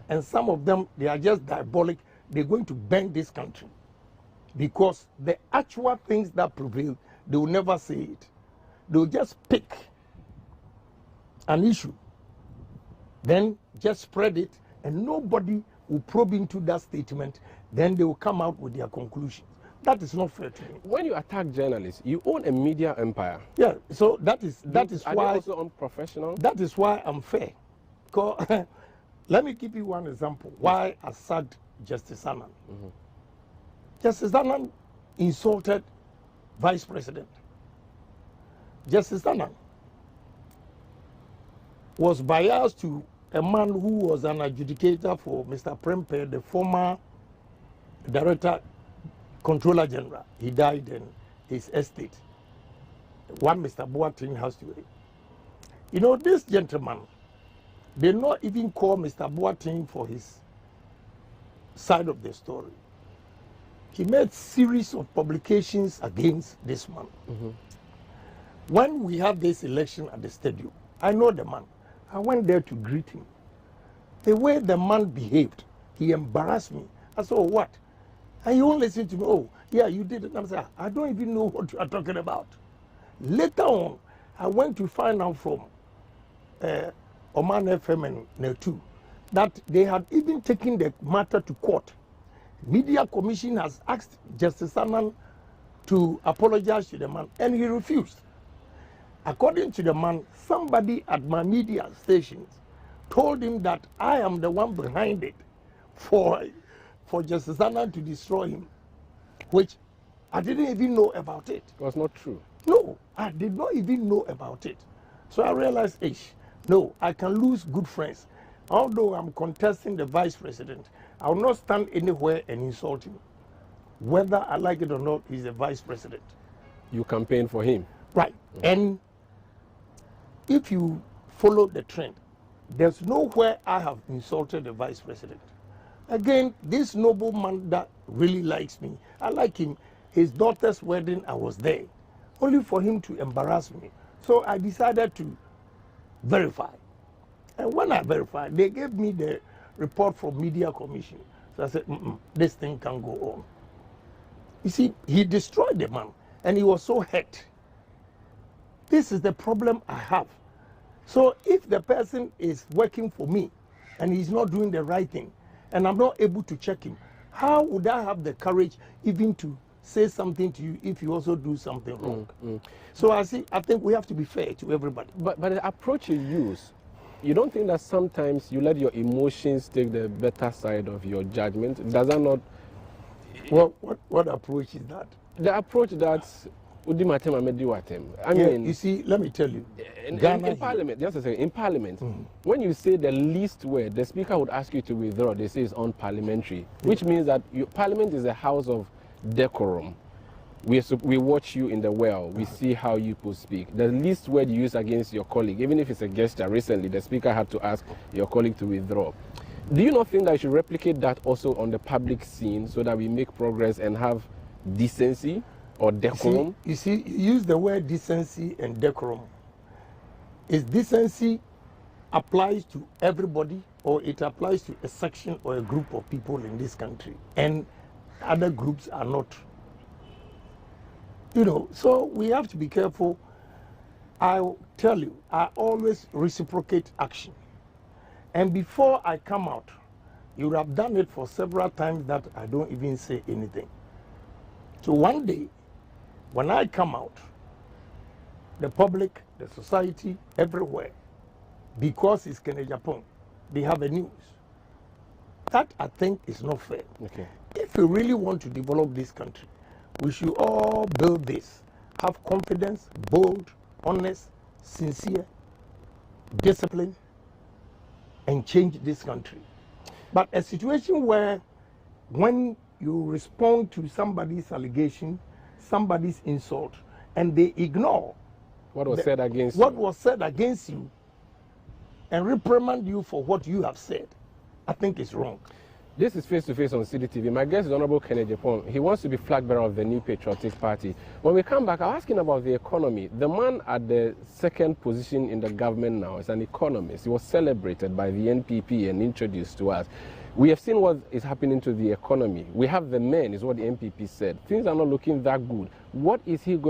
Speaker 1: And some of them, they are just diabolic. They're going to bend this country. Because the actual things that prevail, they will never say it. They will just pick an issue, then just spread it, and nobody will probe into that statement. Then they will come out with their conclusions. That is not fair to me.
Speaker 2: When you attack journalists, you own a media empire.
Speaker 1: Yeah, so that is
Speaker 2: Are
Speaker 1: why
Speaker 2: they also unprofessional?
Speaker 1: that is why I'm fair. Let me give you one example why I sacked Justice Annan. Justice Annan insulted Vice President. Justice Annan was biased to a man who was an adjudicator for Mr. Prempe, the former Director Controller General. He died in his estate. One Mr. Boateng has to wait. You know, this gentleman, they not even call Mr. Boateng for his side of the story. He made series of publications against this man. When we had this election at the stadium, I know the man. I went there to greet him. The way the man behaved, he embarrassed me. I said, oh, what? And he won't listen to me. Oh, yeah, you did it. I'm saying, I don't even know what you are talking about. Later on, I went to find out from Oman FM and Netu that they had even taken the matter to court. Media Commission has asked Justice Annan to apologize to the man, and he refused. According to the man, somebody at my media stations told him that I am the one behind it for Justice Annan to destroy him, which I didn't even know about it.
Speaker 2: It was not true.
Speaker 1: No, I did not even know about it. So I realized, no, I can lose good friends. Although I'm contesting the vice president, I will not stand anywhere and insult him. Whether I like it or not, he's the vice president.
Speaker 2: You campaign for him.
Speaker 1: Right. And if you follow the trend, there's nowhere I have insulted the vice president. Again, this nobleman that really likes me, I like him. His daughter's wedding, I was there, only for him to embarrass me. So I decided to verify. And when I verified, they gave me the report from Media Commission. So I said, this thing can go on. You see, he destroyed the man, and he was so hurt. This is the problem I have. So if the person is working for me, and he's not doing the right thing, and I'm not able to check him, how would I have the courage even to say something to you if you also do something wrong? So I think we have to be fair to everybody.
Speaker 2: But the approach you use, you don't think that sometimes you let your emotions take the better side of your judgment? Does that not...
Speaker 1: What approach is that?
Speaker 2: The approach that... I mean,
Speaker 1: you see, let me tell you.
Speaker 2: In Parliament, just a second, in Parliament, when you say the least word, the Speaker would ask you to withdraw. They say it's unparliamentary, which means that Parliament is a house of decorum. We watch you in the well. We see how you people speak. The least word you use against your colleague, even if it's a gesture, recently the Speaker had to ask your colleague to withdraw. Do you not think that you should replicate that also on the public scene so that we make progress and have decency or decorum?
Speaker 1: You see, you use the word decency and decorum. Is decency applies to everybody, or it applies to a section or a group of people in this country, and other groups are not? You know, so we have to be careful. I'll tell you, I always reciprocate action. And before I come out, you would have done it for several times that I don't even say anything. So one day, when I come out, the public, the society, everywhere, because it's Agyapong, they have a news. That, I think, is not fair.
Speaker 2: Okay.
Speaker 1: If we really want to develop this country, we should all build this. Have confidence, bold, honest, sincere, discipline, and change this country. But a situation where when you respond to somebody's allegation, somebody's insult, and they ignore
Speaker 2: What was said against
Speaker 4: what
Speaker 2: you?
Speaker 4: was said against you and reprimand you for what you have said, I think is wrong.
Speaker 2: This is Face to Face on CDTV. My guest is Honorable Agyapong. He wants to be flag bearer of the New Patriotic Party. When we come back, I'll ask him about the economy. The man at the second position in the government now is an economist. He was celebrated by the NPP and introduced to us. We have seen what is happening to the economy. We have the men, is what the NPP said. Things are not looking that good. What is he going